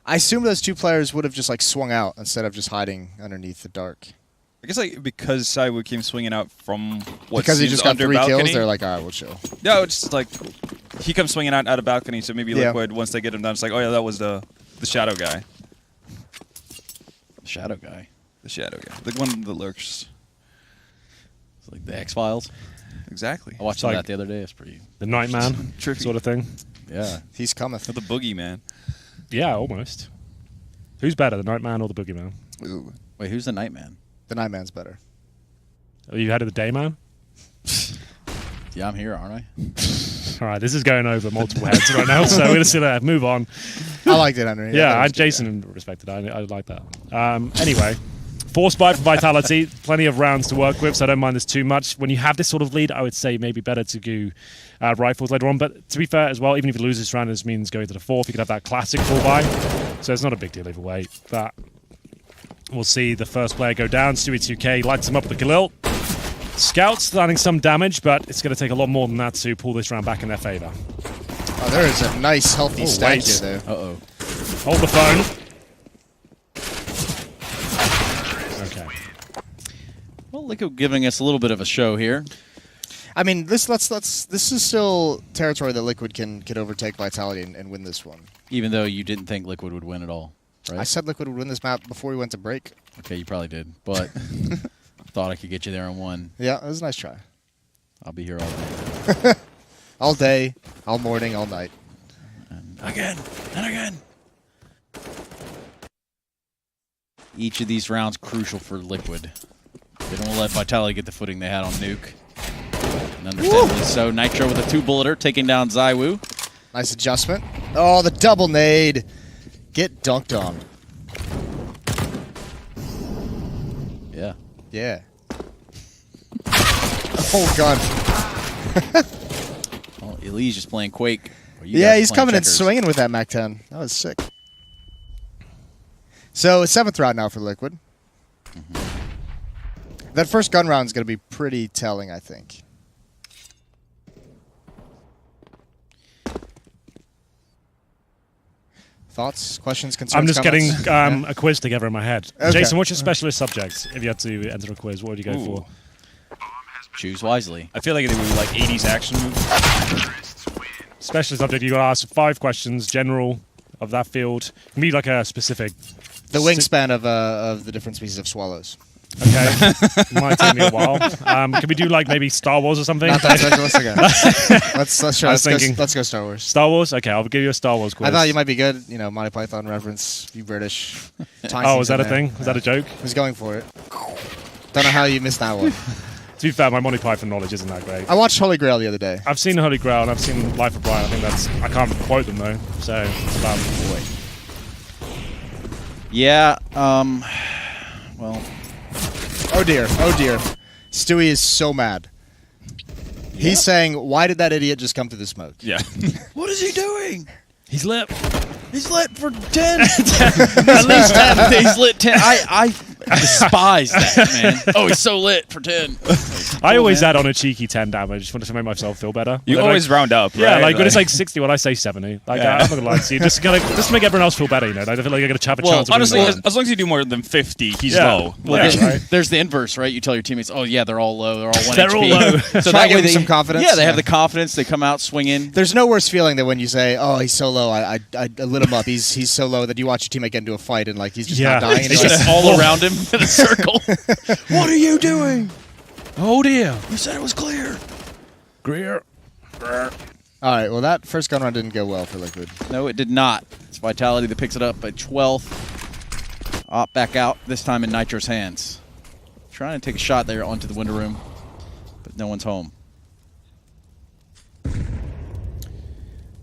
I assume those 2 players would have just like swung out instead of just hiding underneath the dark. I guess like because Saiwu came swinging out from what Because he seems just got under 3 balcony. kills, they're like, all right, we'll chill. No, it's just like he comes swinging out of balcony, so maybe Yeah. Liquid once they get him down, it's like, oh yeah, that was the shadow guy, Shadow guy. the shadow guy, the one that lurks. It's like the X-Files. Exactly. I watched like- that the other day. It's pretty... The Nightman Tricky. sort of thing. Yeah. He's cometh. The boogeyman. Yeah, almost. Who's better, the Nightman or the Boogeyman? Ooh. Wait, who's the Nightman? The Nightman's better. Are you ahead of the Dayman? Yeah, I'm here, aren't I? All right, this is going over multiple heads right now, so we're going to see that. Move on. I liked it, Henry. Yeah, that was good, Jason respected. I like that. Anyway, Force Bite for Vitality. Plenty of rounds to work with, so I don't mind this too much. When you have this sort of lead, I would say maybe better to go rifles later on. But to be fair as well, even if you lose this round, this means going to the 4th. You could have that classic 4-buy. So it's not a big deal either way. But we'll see the first player go down. Stewie 2K lights him up with the Khalil. Scouts landing some damage, but it's going to take a lot more than that to pull this round back in their favor. Oh, there is a nice, healthy stack wait. here, though. Uh-oh. Hold the phone. Okay. Well, Liquid giving us a little bit of a show here. I mean, this is still territory that Liquid can overtake Vitality and win this one. Even though you didn't think Liquid would win at all, right? I said Liquid would win this map before we went to break. Okay, you probably did, but thought I could get you there in 1. Yeah, it was a nice try. I'll be here all day. All day, all morning, all night. And again, and again. Each of these rounds crucial for Liquid. They don't let Vitality get the footing they had on Nuke. And understandably so. Nitro with a 2-bulleter taking down Zywoo. Nice adjustment. Oh, the double nade. Get dunked on. Yeah. Yeah. Oh, gun. Well, Elise just playing Quake. Well, you Yeah, guys are he's playing coming and checkers. swinging with that MAC-10. That was sick. So, 7th round now for Liquid. That first gun round is going to be pretty telling, I think. Thoughts, questions, concerns, I'm just comments? getting a quiz together in my head. Okay. Jason, what's your specialist subject? If you had to enter a quiz, what would you go for? Choose wisely. I feel like it would be like 80s action movie. Specialist subject, you got to ask 5 questions, general of that field. Can be like a specific. The wingspan of the different species of swallows. Okay, might take me a while. Can we do like maybe Star Wars or something? Not that specialist again. Let's go Star Wars. Star Wars? Okay, I'll give you a Star Wars quiz. I thought you might be good. You know, Monty Python reference. You British. Oh, was that a thing? Was that a joke? Who's going for it? Don't know how you missed that one. To be fair, my Monty Python knowledge isn't that great. I watched Holy Grail the other day. I've seen Holy Grail and I've seen Life of Brian. I think I can't quote them though. So it's about Yeah, well, Oh dear. Oh dear. Stewie is so mad. He's saying, why did that idiot just come through the smoke? Yeah. what is he doing? He's lit. He's lit for 10. At least 10. He's lit 10. I despise that, man. Oh, he's so lit for 10. I always add on a cheeky 10 damage just wanted to make myself feel better. You But always round up, Yeah, right? like when it's like 60, when I say 70. Like, Yeah. I'm not going to lie to you. Just to make everyone else feel better, you know. I feel like I got to have a chance. of honestly, winning. as long as you do more than 50, he's Yeah. low. Well, Like, yeah, right. There's the inverse, right? You tell your teammates, oh, yeah, they're all low. They're all 1 They're HP. all low. So Try that way giving some confidence. Yeah, they have Yeah. the confidence. They come out swinging. There's no worse feeling than when you say, "Oh, he's so low. I lit him up. He's so low that you watch your teammate get into a fight and like he's just Yeah. not dying." And It's you're just like, all around him in a circle. What are you doing? Oh, dear. You said it was clear. Greer. all right. Well, that first gun run didn't go well for Liquid. No, it did not. It's Vitality that picks it up by 12th. Op back out, this time in Nitro's hands. Trying to take a shot there onto the window room, but no one's home.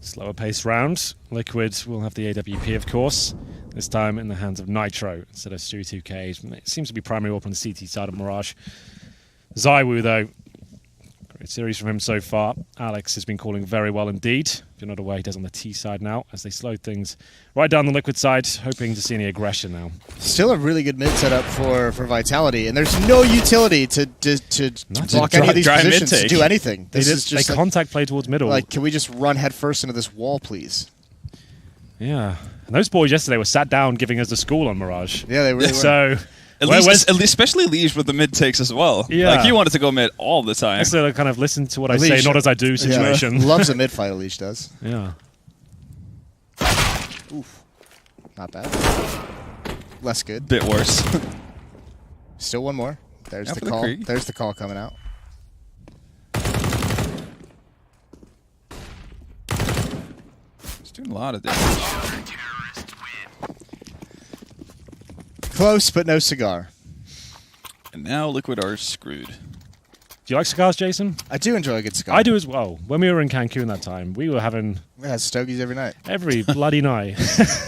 Slower paced round. Liquid will have the AWP, of course. This time in the hands of Nitro instead of Stewie 2K. It seems to be primary up on the CT side of Mirage. Zywoo, though, great series from him so far. Alex has been calling very well indeed. If you're not aware, he does on the T side now as they slow things right down the Liquid side, hoping to see any aggression now. Still a really good mid setup for Vitality, and there's no utility to Not to block any of these dry positions to mid-take. do anything. They This did is just a like, contact play towards middle. like, can we just run headfirst into this wall, please? Yeah. And those boys yesterday were sat down giving us the school on Mirage. Yeah, they really were. So, especially Liege with the mid takes as well. Yeah. Like, he wanted to go mid all the time. it's a kind of listen to what I Leash. say, not as I do situation. Yeah. Loves a mid fight, Leash does. Yeah. Not bad. Less good. Bit worse. Still one more. There's Yeah, the for the call. Krieg. There's the call coming out. He's doing a lot of damage. Close, but no cigar. And now Liquid are screwed. Do you like cigars, Jason? I do enjoy a good cigar. I do as well. When we were in Cancun that time, we were having We had stogies every night. every bloody night.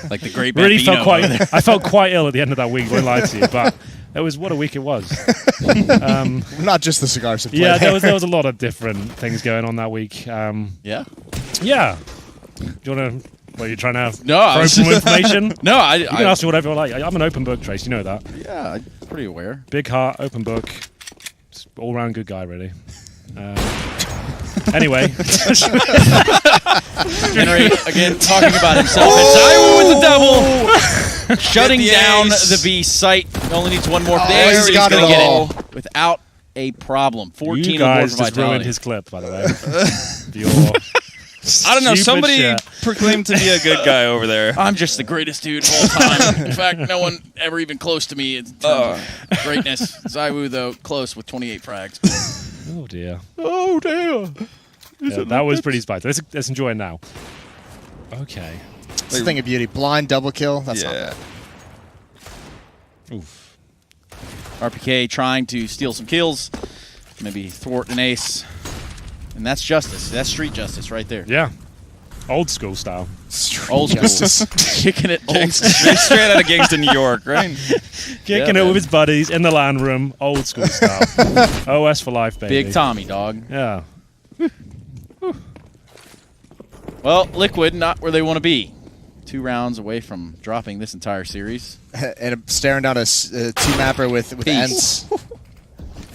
Like the great Really Bambino felt quite. over there. I felt quite ill at the end of that week. Won't lie to you, but it was what a week it was. Not just the cigars. That Yeah, play there was a lot of different things going on that week. Yeah? Yeah. Do you want to? What are you trying to have? No, I Probe was some just- information? No, You can ask me whatever you like. I'm an open book, Trace. You know that. Yeah, I'm pretty aware. Big heart, open book. Just all-round good guy, really. Anyway. Henry, again, talking about himself. And Zywoo with the double. Shutting Get the down ace. the B site. Only needs one more. Oh, There, he's he's got going it to get all. it without a problem. 14 You and more guys for just ruined Vitality. his clip, by the way. Your I don't know. stupid Somebody shit. proclaimed to be a good guy over there. I'm just the greatest dude of all time. In fact, no one ever even close to me in terms of greatness. Zywoo, though, close with 28 frags. Oh dear. Oh, dear. Yeah, that was pretty spicy. Let's enjoy it now. Okay. It's a thing of beauty. Blind double kill. That's not Yeah. bad. Oof. RPK trying to steal some kills, maybe thwart an ace. And that's justice. That's street justice right there. Yeah. Old school style. Old school. Kicking it old school. Straight out of Gangsta, New York, right? Kicking it man. with his buddies in the LAN room. Old school style. OS for life, baby. Big Tommy, dog. Yeah. Well, Liquid, not where they want to be. 2 rounds away from dropping this entire series. And I'm staring down a two-mapper with Peace. ents.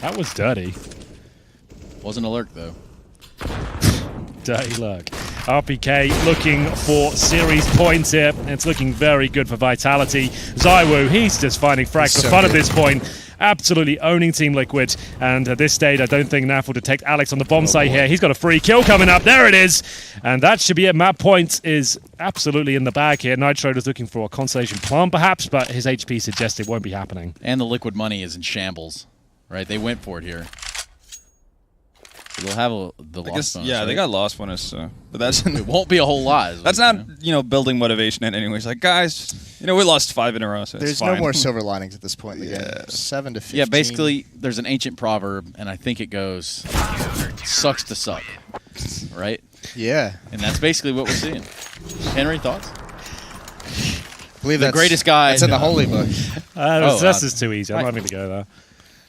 That was dirty. Wasn't a lurk, though. Dirty look. RPK looking for series points here. It's looking very good for Vitality. Zywoo, he's just finding frags for So fun at good. this point. Absolutely owning Team Liquid. And at this stage, I don't think Naf will detect Alex on the bomb site here. He's got a free kill coming up. There it is. And that should be it. Map point is absolutely in the bag here. Nitro is looking for a constellation plant, perhaps, but his HP suggests it won't be happening. And the Liquid money is in shambles. Right? They went for it here. So they'll have the I loss guess, bonus, yeah, they right? got lost bonus, so. But that's It won't be a whole lot. is that's what, not, building motivation in any way. It's like, guys, we lost 5 in a row, so it's There's fine. no more silver linings at this point in the Yeah. game. 7 to 15. Yeah, basically, there's an ancient proverb, and I think it goes, sucks to suck. Right? Yeah. And that's basically what we're seeing. Henry, thoughts? I believe The that's greatest guy- It's in the holy book. That's just too easy. I'm not going to go there.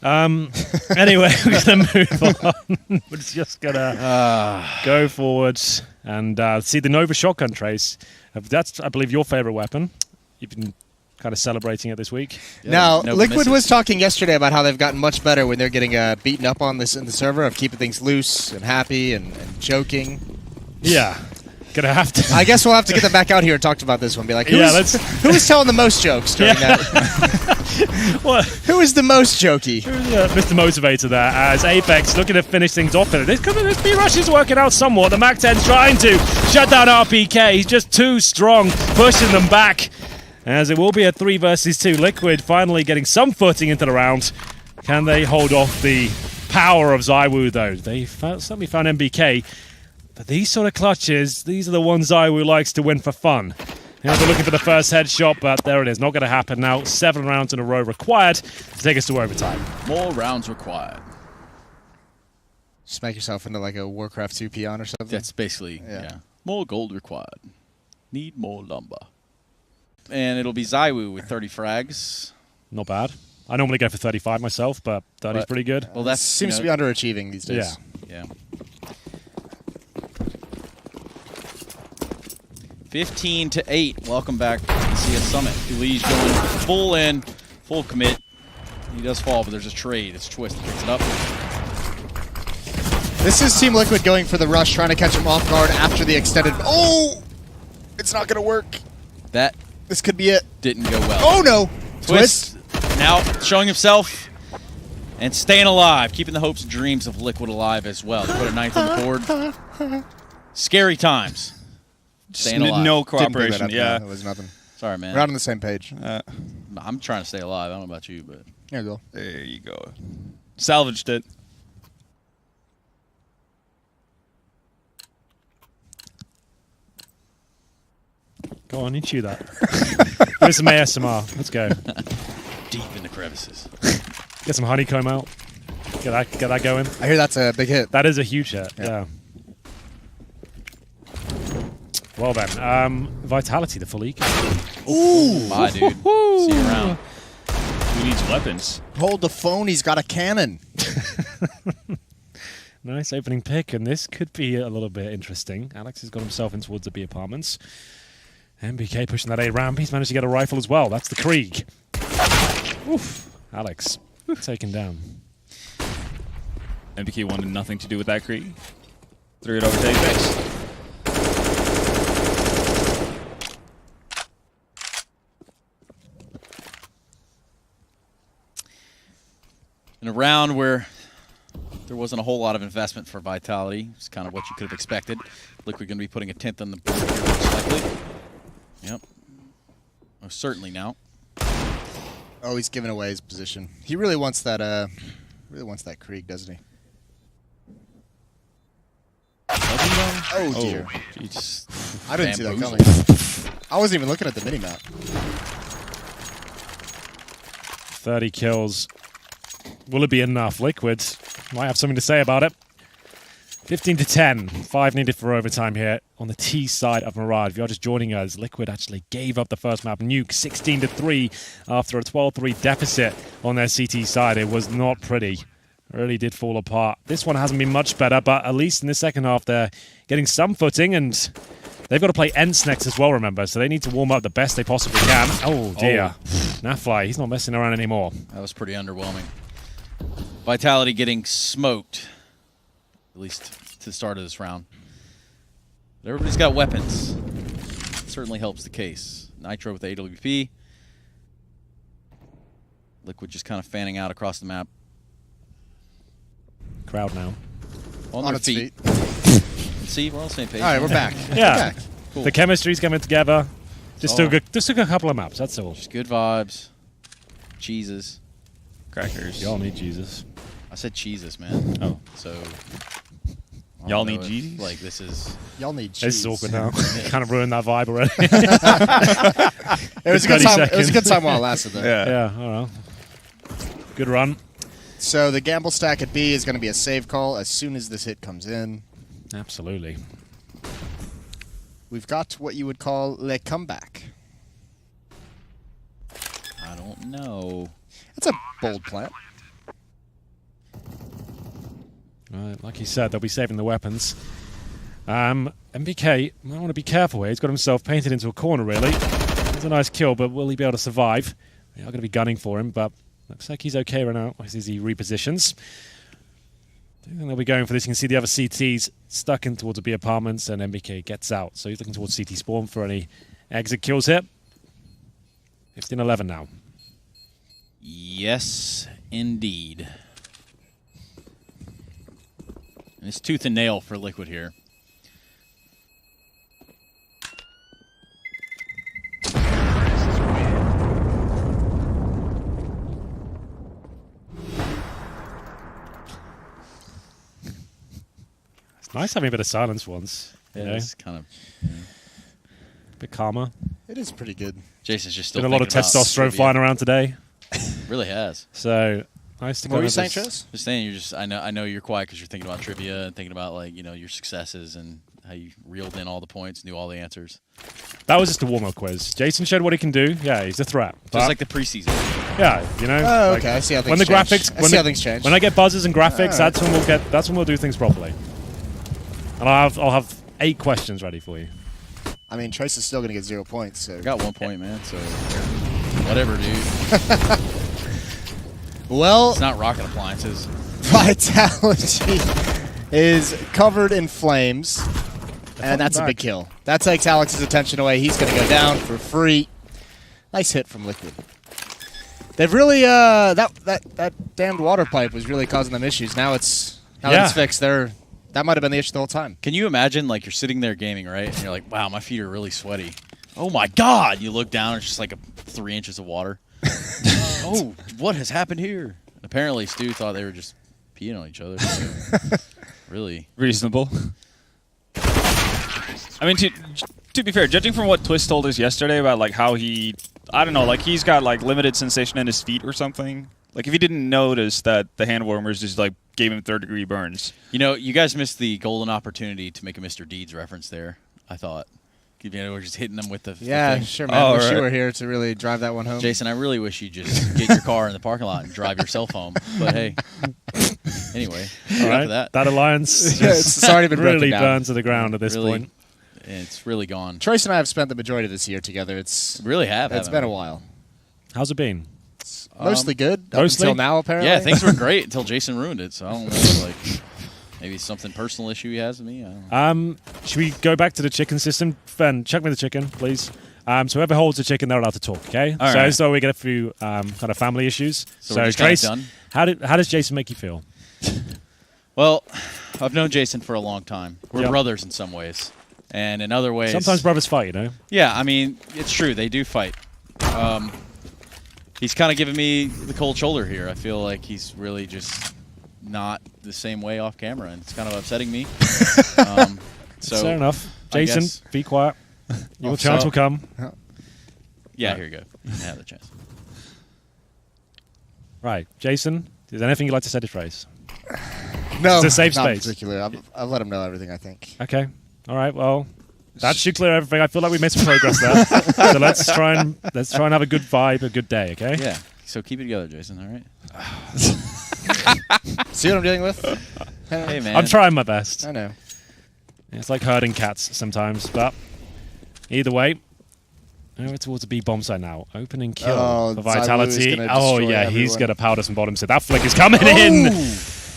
Anyway, we're going to move on. We're just going to go forwards and see the Nova shotgun trace. That's, I believe, your favorite weapon. You've been kind of celebrating it this week. Yeah, Now, no Liquid misses. was talking yesterday about how they've gotten much better when they're getting beaten up on this in the server of keeping things loose and happy and joking. Yeah. Gonna have to. I guess we'll have to get them back out here and talk about this one. Be like, who was telling the most jokes during that? What? Who is the most jokey? Mr. Motivator there, as Apex looking to finish things off. This Mirage is working out somewhat. The Mac-10's trying to shut down RPK. He's just too strong, pushing them back. As it will be a 3 versus 2. Liquid finally getting some footing into the round. Can they hold off the power of ZywOo, though? They certainly found MBK. But these sort of clutches, these are the ones ZywOo likes to win for fun. They're looking for the first headshot, but there it is. Not going to happen now. 7 rounds in a row required to take us to overtime. More rounds required. Just make yourself into like a Warcraft 2 peon or something. That's basically, yeah. More gold required. Need more lumber. And it'll be ZywOo with 30 frags. Not bad. I normally go for 35 myself, but 30 is pretty good. Well, that seems to be underachieving these days. Yeah. 15-8. Welcome back to CS Summit. Lee's going full in, full commit. He does fall, but there's a trade. It's Twist that picks it up. This is Team Liquid going for the rush, trying to catch him off guard after the extended. Oh! It's not going to work. This could be it. Didn't go well. Oh, no. Twist now showing himself and staying alive, keeping the hopes and dreams of Liquid alive as well. They put a 9th on the board. Scary times. Staying alive. No cooperation, yeah. It was nothing. Sorry, man. We're not on the same page. I'm trying to stay alive. I don't know about you, but... There you go. There you go. Salvaged it. Go on, you chew that. Here's some ASMR. Let's go. Deep in the crevices. Get some honeycomb out. Get that going. I hear that's a big hit. That is a huge hit, yeah. Well then, Vitality, the full eco. Ooh! Bye, dude. See you around. Who needs weapons? Hold the phone, he's got a cannon. Nice opening pick, and this could be a little bit interesting. Alex has got himself in towards the B apartments. MBK pushing that A ramp. He's managed to get a rifle as well. That's the Krieg. Oof. Alex taken down. MBK wanted nothing to do with that Krieg. Threw it over to Apex. In a round where there wasn't a whole lot of investment for Vitality, it's kind of what you could have expected. Liquid going to be putting a 10th on the board here, most likely. Yep. Most certainly now. Oh, he's giving away his position. He really wants that. Really wants that Krieg, doesn't he? Oh dear! I didn't see that coming. I wasn't even looking at the minimap. 30 kills. Will it be enough? Liquid might have something to say about it. 15-10. 5 needed for overtime here on the T side of Mirage. If you're just joining us, Liquid actually gave up the first map. Nuke 16-3 after a 12-3 deficit on their CT side. It was not pretty. Really did fall apart. This one hasn't been much better, but at least in the second half they're getting some footing, and they've got to play Ents next as well, remember, so they need to warm up the best they possibly can. Oh dear. Nafly, he's not messing around anymore. That was pretty underwhelming. Vitality getting smoked, at least to the start of this round. But everybody's got weapons. It certainly helps the case. Nitro with the AWP. Liquid just kind of fanning out across the map. Crowd now. On their feet. See, we're on the same page. All right, we're back. Yeah. We're back. Cool. The chemistry's coming together. Just took a couple of maps, that's all. Just good vibes. Cheeses. Crackers. Y'all need Jesus. I said cheeses, man. Oh. So... Y'all need Jesus? Like, this is... Y'all need cheese. This is awkward now. Kind of ruined that vibe already. It was a good time. It was a good time while it lasted, though. Yeah, all right. Good run. So the gamble stack at B is going to be a save call as soon as this hit comes in. Absolutely. We've got what you would call le comeback. I don't know. That's a bold plan. Right, like he said, they'll be saving the weapons. MBK might want to be careful here. He's got himself painted into a corner, really. That's a nice kill, but will he be able to survive? They are going to be gunning for him, but looks like he's okay right now as he repositions. I think they'll be going for this. You can see the other CTs stuck in towards the B apartments, and MBK gets out. So he's looking towards CT spawn for any exit kills here. 15-11 now. Yes, indeed. And it's tooth and nail for Liquid here. It's nice having a bit of silence once. Yeah, You know? it's kind of A bit calmer. It is pretty good. Jason's just still Been a lot of thinking about testosterone trivia. flying around today. Really has. So nice to What were kind you of saying, just- Travis? Just saying, you're just. I know you're quiet because you're thinking about trivia and thinking about like your successes and how you reeled in all the points, knew all the answers. That was just a warm-up quiz. Jason showed what he can do. Yeah, he's a threat. Just But, like the preseason. yeah, you know. Oh, like, okay. I see how things when the change. graphics, I when see how things change. When I get buzzers and graphics, Oh, that's when we'll get. That's when we'll do things properly. And I'll have 8 questions ready for you. I mean, Trace is still going to get 0 points. So I got 1 point, man. So whatever, dude. well, It's not rocket appliances. Vitality is covered in flames, and that's a big kill. That takes Alex's attention away. He's going to go down for free. Nice hit from Liquid. They've really that damned water pipe was really causing them issues. Now it's fixed. That might have been the issue the whole time. Can you imagine, like, you're sitting there gaming, right? And you're like, wow, my feet are really sweaty. Oh, my God. You look down, it's just like 3 inches of water. Oh, what has happened here? Apparently, Stu thought they were just peeing on each other. So really. Reasonable. I mean, to be fair, judging from what Twist told us yesterday about like how he, I don't know, like he's got like limited sensation in his feet or something. Like if he didn't notice that the hand warmers just like gave him 3rd-degree burns. You know, you guys missed the golden opportunity to make a Mr. Deeds reference there, I thought. You know, we're just hitting them with the thing. Sure, man. Oh, Wish right. you were here to really drive that one home. Jason, I really wish you'd just get your car in the parking lot and drive yourself home. But hey, anyway, All enough right, of that. that alliance Yeah, it's already been broken really down. burned to the ground at this Really, point. it's really gone. Trace and I have spent the majority of this year together. It's Really have. It's haven't been a we? while. How's it been? Mostly good up mostly? until now, apparently. Yeah, things were great until Jason ruined it. So I don't know, like maybe something personal issue he has with me. I don't know. Should we go back to the chicken system? Ben, check me the chicken, please. So whoever holds the chicken, they're allowed to talk. Okay. All so right. so we get a few kind of family issues. So we're just kinda Trace, done? how does Jason make you feel? Well, I've known Jason for a long time. We're Yep. brothers in some ways, and in other ways, Sometimes brothers fight, you know. Yeah, I mean, it's true. They do fight. He's kind of giving me the cold shoulder here. I feel like he's really just not the same way off camera, and it's kind of upsetting me. So Fair enough. I Jason, guess- be quiet. Your Oh, chance so- will come. Yeah, here you go. You can have the chance. Right, Jason. Is there anything you'd like to say to Trace? No, It's a safe not space. particular. I've let him know everything, I think. Okay. All right. Well, that should clear everything. I feel like we made some progress there. So let's try and have a good vibe, a good day. Okay. Yeah. So keep it together, Jason. All right. See what I'm dealing with? Hey, man. I'm trying my best. I know. It's like herding cats sometimes, but either way, over towards the B bomb site now. Opening kill Oh, for Zywoo is Vitality. gonna Oh destroy yeah, he's everyone. gonna powder some bottoms. So that flick is coming in.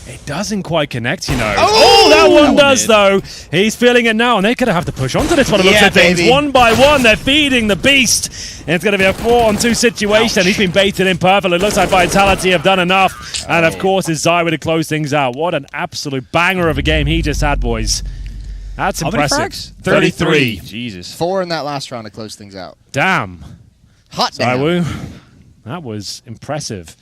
It doesn't quite connect, you know. Oh, that one one does did. though. He's feeling it now, and they're gonna have to push onto this one. It looks Yeah, at things baby. one by one. They're feeding the beast, and it's gonna be a 4-on-2 situation. Ouch. He's been baited in perfectly. It looks like Vitality have done enough, and of course, it's Zywoo to close things out. What an absolute banger of a game he just had, boys. That's How many impressive. frags? 33. Jesus. 4 in that last round to close things out. Damn. Hot damn. Zywoo. That was impressive.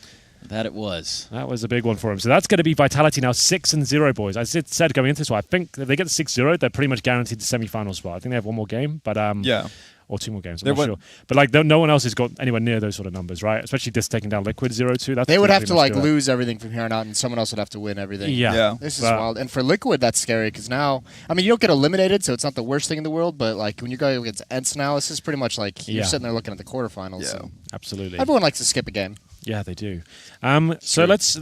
That it was. That was a big one for him. So that's going to be Vitality now 6-0, boys. I said going into this one, I think if they get to 6-0, they're pretty much guaranteed the semi-final spot. I think they have one more game, but Yeah. or 2 more games. I'm There not wa- sure. But like, no one else has got anywhere near those sort of numbers, right? Especially just taking down Liquid 0-2. That's They would have pretty to much like do it. lose everything from here on out, and someone else would have to win everything. Yeah. Yeah. This is But- wild. And for Liquid, that's scary because now, I mean, you don't get eliminated, so it's not the worst thing in the world. But like when you go against Ents now, this is pretty much like Yeah. you're sitting there looking at the quarterfinals. Yeah. So Absolutely. everyone likes to skip a game. Yeah, they do. So let's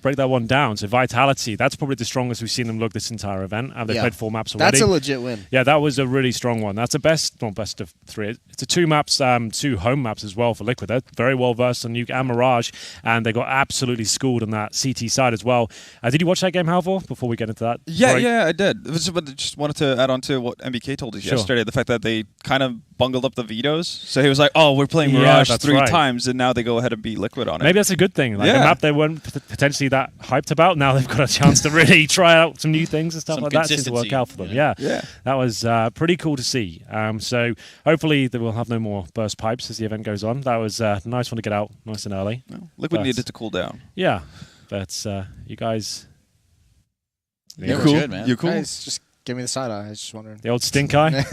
break that one down. So Vitality, that's probably the strongest we've seen them look this entire event. They've played 4 maps already. That's a legit win. Yeah, that was a really strong one. That's a best of 3. It's a 2 maps, 2 home maps as well for Liquid. They're very well versed on Nuke and Mirage, and they got absolutely schooled on that CT side as well. Did you watch that game, Halvor, before we get into that? Yeah, I did. Just wanted to add on to what MBK told us yesterday, the fact that they kind of bungled up the vetoes. So he was like, oh, we're playing Mirage 3 times, and now they go ahead and beat Liquid on it. Maybe that's a good thing. Like a map they weren't potentially that hyped about, now they've got a chance to really try out some new things and stuff like that. Seems to work out for them. Yeah. That was pretty cool to see. So hopefully they will have no more burst pipes as the event goes on. That was a nice one to get out nice and early. Liquid needed to cool down. Yeah, but you guys... You're cool. Good, man. You're cool. Guys, just give me the side eye. I was just wondering. The old stink eye.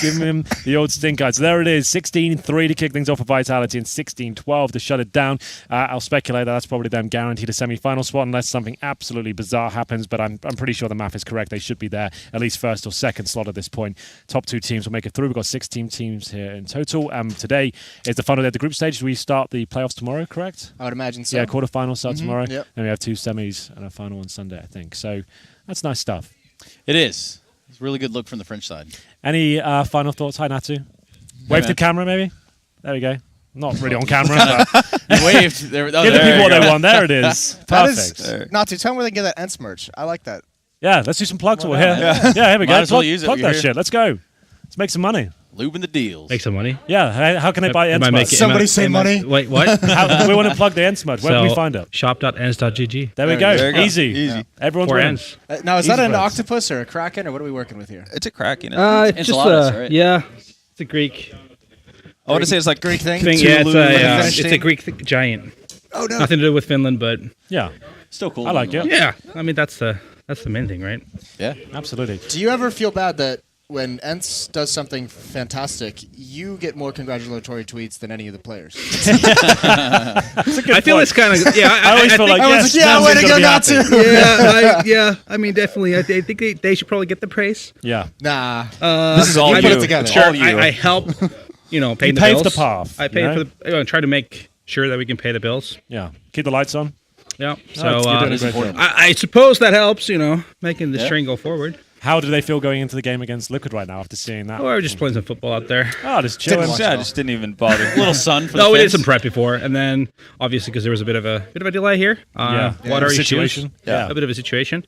Give him the old stink eye. So there it is, 16-3 to kick things off for Vitality and 16-12 to shut it down. I'll speculate that's probably them guaranteed a semi-final spot unless something absolutely bizarre happens, but I'm pretty sure the math is correct. They should be there at least first or second slot at this point. Top 2 teams will make it through. We've got 16 teams here in total. Today is the final day of the group stage. We start the playoffs tomorrow, correct? I would imagine so. Yeah, quarterfinals start tomorrow. Yep. And we have 2 semis and a final on Sunday, I think. So that's nice stuff. It is. It's a really good look from the French side. Any final thoughts? Hi, Natu. Wave to the camera, maybe. There we go. Not really on camera, but You waved. Give the people what they want. There it is. Perfect. Natu, tell me where they can get that Ents merch. I like that. Yeah, let's do some plugs. Here. Yeah, here we go. Might as well use it. Plug You're that here. shit. Let's go. Let's make some money. Lubing the deals. Make some money. Yeah, how can they buy Ents merch? Somebody say money. Wait, what? We want to plug the Ents merch. Where can we find it? Shop.ens.gg. There we go. There you go. Easy. Easy. Everyone's For winning. Ents. Now, is Easy that an plugs. octopus or a kraken, or what are we working with here? It's a crack in it. It's just Enchiladas, right? yeah, it's a Greek I want to say it's like Greek thing? thing. Yeah, Finnish it's a team? Greek giant. Oh, no. Nothing to do with Finland, but Yeah, Still cool. I like it. yeah, I mean that's the main thing, right? Yeah. Absolutely. Do you ever feel bad that when Ents does something fantastic, you get more congratulatory tweets than any of the players? I feel it's kind of I always feel like, I yes, was like, yeah, Nancy's way to gonna go, be happy. Natu. yeah. I mean, definitely. I think they should probably get the praise. Yeah. Nah. this is all I you. put it together. It's all you. I help, pay You the paved bills. the path. I you pay know? for the. Try to make sure that we can pay the bills. Yeah. Keep the lights on. Yeah. So So you're doing a great job. I suppose that helps. Making the string go forward. How do they feel going into the game against Liquid right now after seeing that? Or just playing some football out there. Oh, just chilling. Yeah, I just didn't even bother. Little sun for No, the we did fans. some prep before, and then obviously because there was a bit of a delay here. Water issues. Situation. Yeah. A bit of a situation.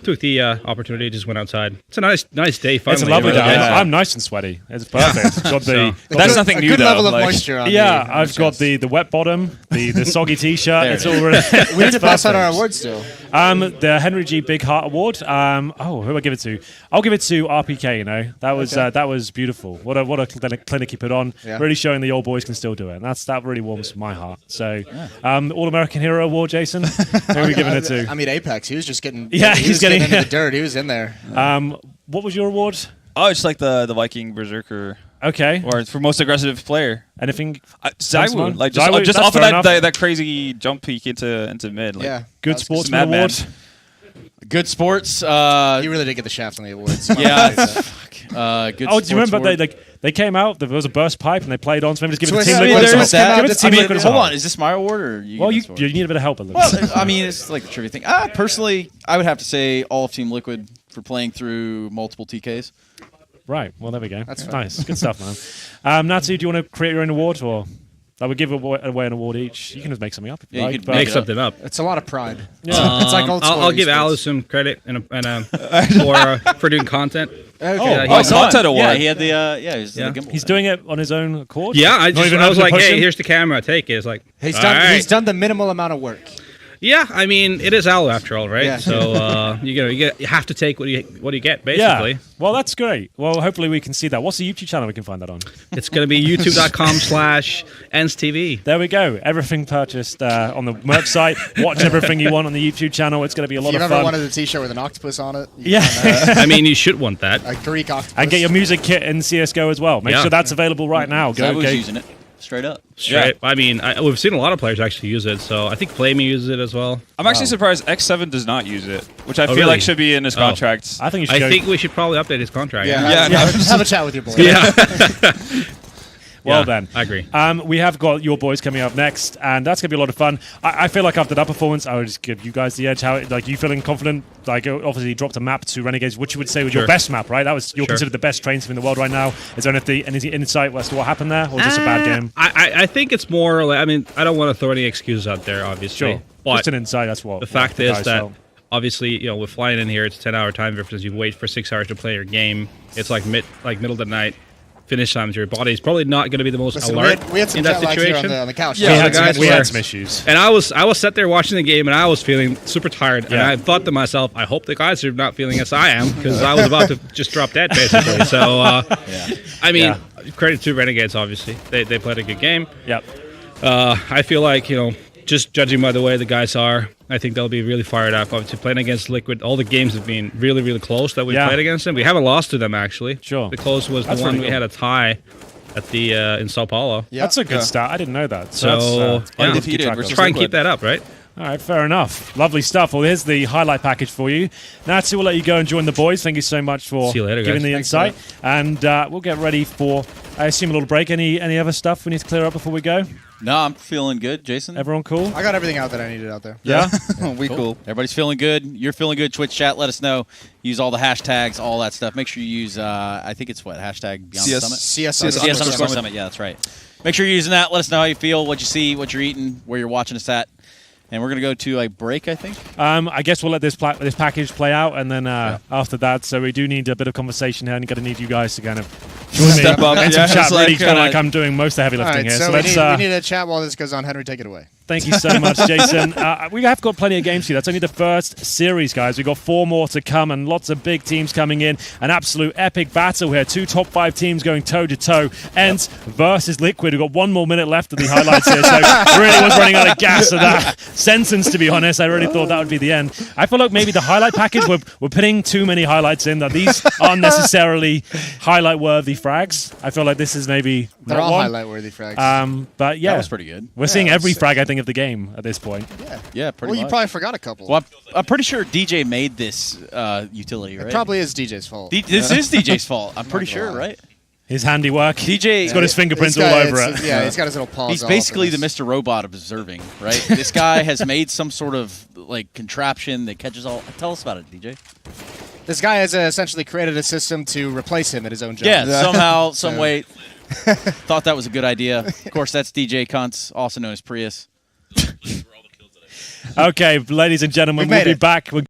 Took the opportunity, just went outside. It's a nice day. Finally. It's a lovely day. Yeah. I'm nice and sweady. It's perfect. Got the, That's nothing a new good though. level of like- moisture on yeah, the I've got chest. the wet bottom, the soggy t-shirt. There It's it all really, We need to pass out our awards still. the Henry G Big Heart Award. Who do I give it to? I'll give it to RPK. That was beautiful. What a clinic he put on. Yeah. Really showing the old boys can still do it. And that really warms my heart. So, All American Hero Award, Jason. Who are we giving it to? I mean, Apex. He was just getting. Yeah, he he's was getting getting- into the dirt. He was in there. What was your award? Oh, it's like the Viking Berserker, Okay. or for most aggressive player. Anything? Zywoo, like Zywoo, just that's off of fair enough. that crazy jump peak into mid. Like, Yeah. Good That's Sportsman Madman. Award. Good sports. He really did get the shaft on the awards. Yeah. Good Oh, do you remember award. they came out? There was a burst pipe and they played on. So maybe just give it to Twist. Team Yeah, Liquid. there as is well. that. Give it to Just- Team I mean, Liquid as hold well. on. Is this my award or you? Well, get you this award? need a bit of help. It looks. Well, I mean, it's like the trivia thing. Personally, I would have to say all of Team Liquid for playing through multiple TKs. Right. Well, there we go. That's nice. Good stuff, man. Natsu, do you want to create your own award, or I would give away an award each? You can just make something up if you Yeah, you like. could but- Make Yeah. something up. It's a lot of pride. Yeah. It's like old school I'll give esports. Alice some credit for doing content. Okay. Yeah, Oh, he's content award. Yeah, he had the he was Yeah. the gimbal. He's doing it on his own accord. Yeah, I Not even was having to like, push hey, him? here's the camera, take it. It's like He's all done. right. He's done the minimal amount of work. Yeah, I mean, it is Alu after all, right? Yeah. So you have to take what you get, Yeah. basically. Well, that's great. Well, hopefully we can see that. What's the YouTube channel we can find that on? It's going to be youtube.com/EnsTV. There we go. Everything purchased on the merch site. Watch everything you want on the YouTube channel. It's going to be a If lot you've of ever fun. wanted a T-shirt with an octopus on it, Yeah. I mean, you should want that. a Greek octopus, And get your music kit in CSGO as well. Make Yeah. sure that's available right now. Go. I was Okay. using it straight up. Straight. I mean, we've seen a lot of players actually use it, so I think Flamey uses it as well. I'm actually surprised X7 does not use it, which I feel really? like should be in his contract. I think you should I go. think we should probably update his contract. Yeah, Yeah, have a chat with your boy. Yeah. Well Yeah, then. I agree. We have got your boys coming up next, and that's going to be a lot of fun. I feel like after that performance, I would just give you guys the edge. How, like, you feeling confident? Like, obviously, you dropped a map to Renegades, which you would say was your Sure. best map, right? That was you're Sure. considered the best train team in the world right now. Is there any insight as to what happened there, or just a bad game? I think it's more like, I mean, I don't want to throw any excuses out there, obviously. Sure, But just an insight. That's what the fact the is guys that felt. obviously, we're flying in here. It's 10-hour time difference. You wait for 6 hours to play your game. It's like middle of the night. Finish times. Your body's probably not going to be the most Listen, alert we had some in that jet lag here situation. on the couch. Yeah, we the guys had were- some issues. And I was sat there watching the game, and I was feeling super tired. And Yeah. I thought to myself, I hope the guys are not feeling as I am, because I was about to just drop dead, basically. So, I mean, credit to Renegades, obviously. They played a good game. Yep. I feel like, just judging by the way the guys are, I think they'll be really fired up. Obviously, playing against Liquid, all the games have been really, really close that we Yeah. played against them. We haven't lost to them, actually. Sure. The close was That's the one really we good. had a tie at the in Sao Paulo. Yeah. That's a good start. I didn't know that. So, that's, yeah. fun to keep Undefeated track of. versus Try and Liquid. keep that up, right? All right, fair enough. Lovely stuff. Well, here's the highlight package for you. Natsu, we'll let you go and join the boys. Thank you so much for See you later, giving guys. the Thanks, insight. And we'll get ready for, I assume, a little break. Any other stuff we need to clear up before we go? No, I'm feeling good, Jason. Everyone cool? I got everything out that I needed out there. Yeah? We cool. Everybody's feeling good. You're feeling good. Twitch chat. Let us know. Use all the hashtags, all that stuff. Make sure you use. I think it's what hashtag Beyond the Summit. CS Summit. Yeah, that's right. Make sure you're using that. Let us know how you feel, what you see, what you're eating, where you're watching us at. And we're going to go to a break, I think. I guess we'll let this package play out, and then after that, so we do need a bit of conversation here, and going to need you guys to kind of join me Step up. and Yeah, some chat. it's Really, like, kind of like I'm doing most of the heavy All lifting right, here. so, let's. we need a chat while this goes on. Henry, take it away. Thank you so much, Jason. We have got plenty of games here. That's only the first series, guys. We've got 4 more to come and lots of big teams coming in. An absolute epic battle here. 2 top 5 teams going toe-to-toe. Ents versus Liquid. We've got 1 more minute left of the highlights here, so really was running out of gas of that sentence, to be honest. I really thought that would be the end. I feel like maybe the highlight package, we're putting too many highlights in, that these aren't necessarily highlight-worthy frags. I feel like this is maybe They're not all one. highlight-worthy frags. But yeah, That was pretty good. we're seeing Yeah, every it's- frag, I think, of the game at this point. Yeah, pretty Well, you much. probably forgot a couple. Well, I'm pretty sure DJ made this utility, right? It probably is DJ's fault. This is DJ's fault. I'm pretty Not sure, gonna lie. right? His handiwork. DJ. He's got his fingerprints He's all got- over it's- it. Yeah, he's got his little paws. He's all over basically the this. Mr. Robot of observing, right? This guy has made some sort of like contraption that catches all. Tell us about it, DJ. This guy has essentially created a system to replace him at his own job. Yeah, somehow, some So- way, thought that was a good idea. Of course, that's DJ Kuntz, also known as Prius. Okay, ladies and gentlemen, We've we'll made be it. back. We're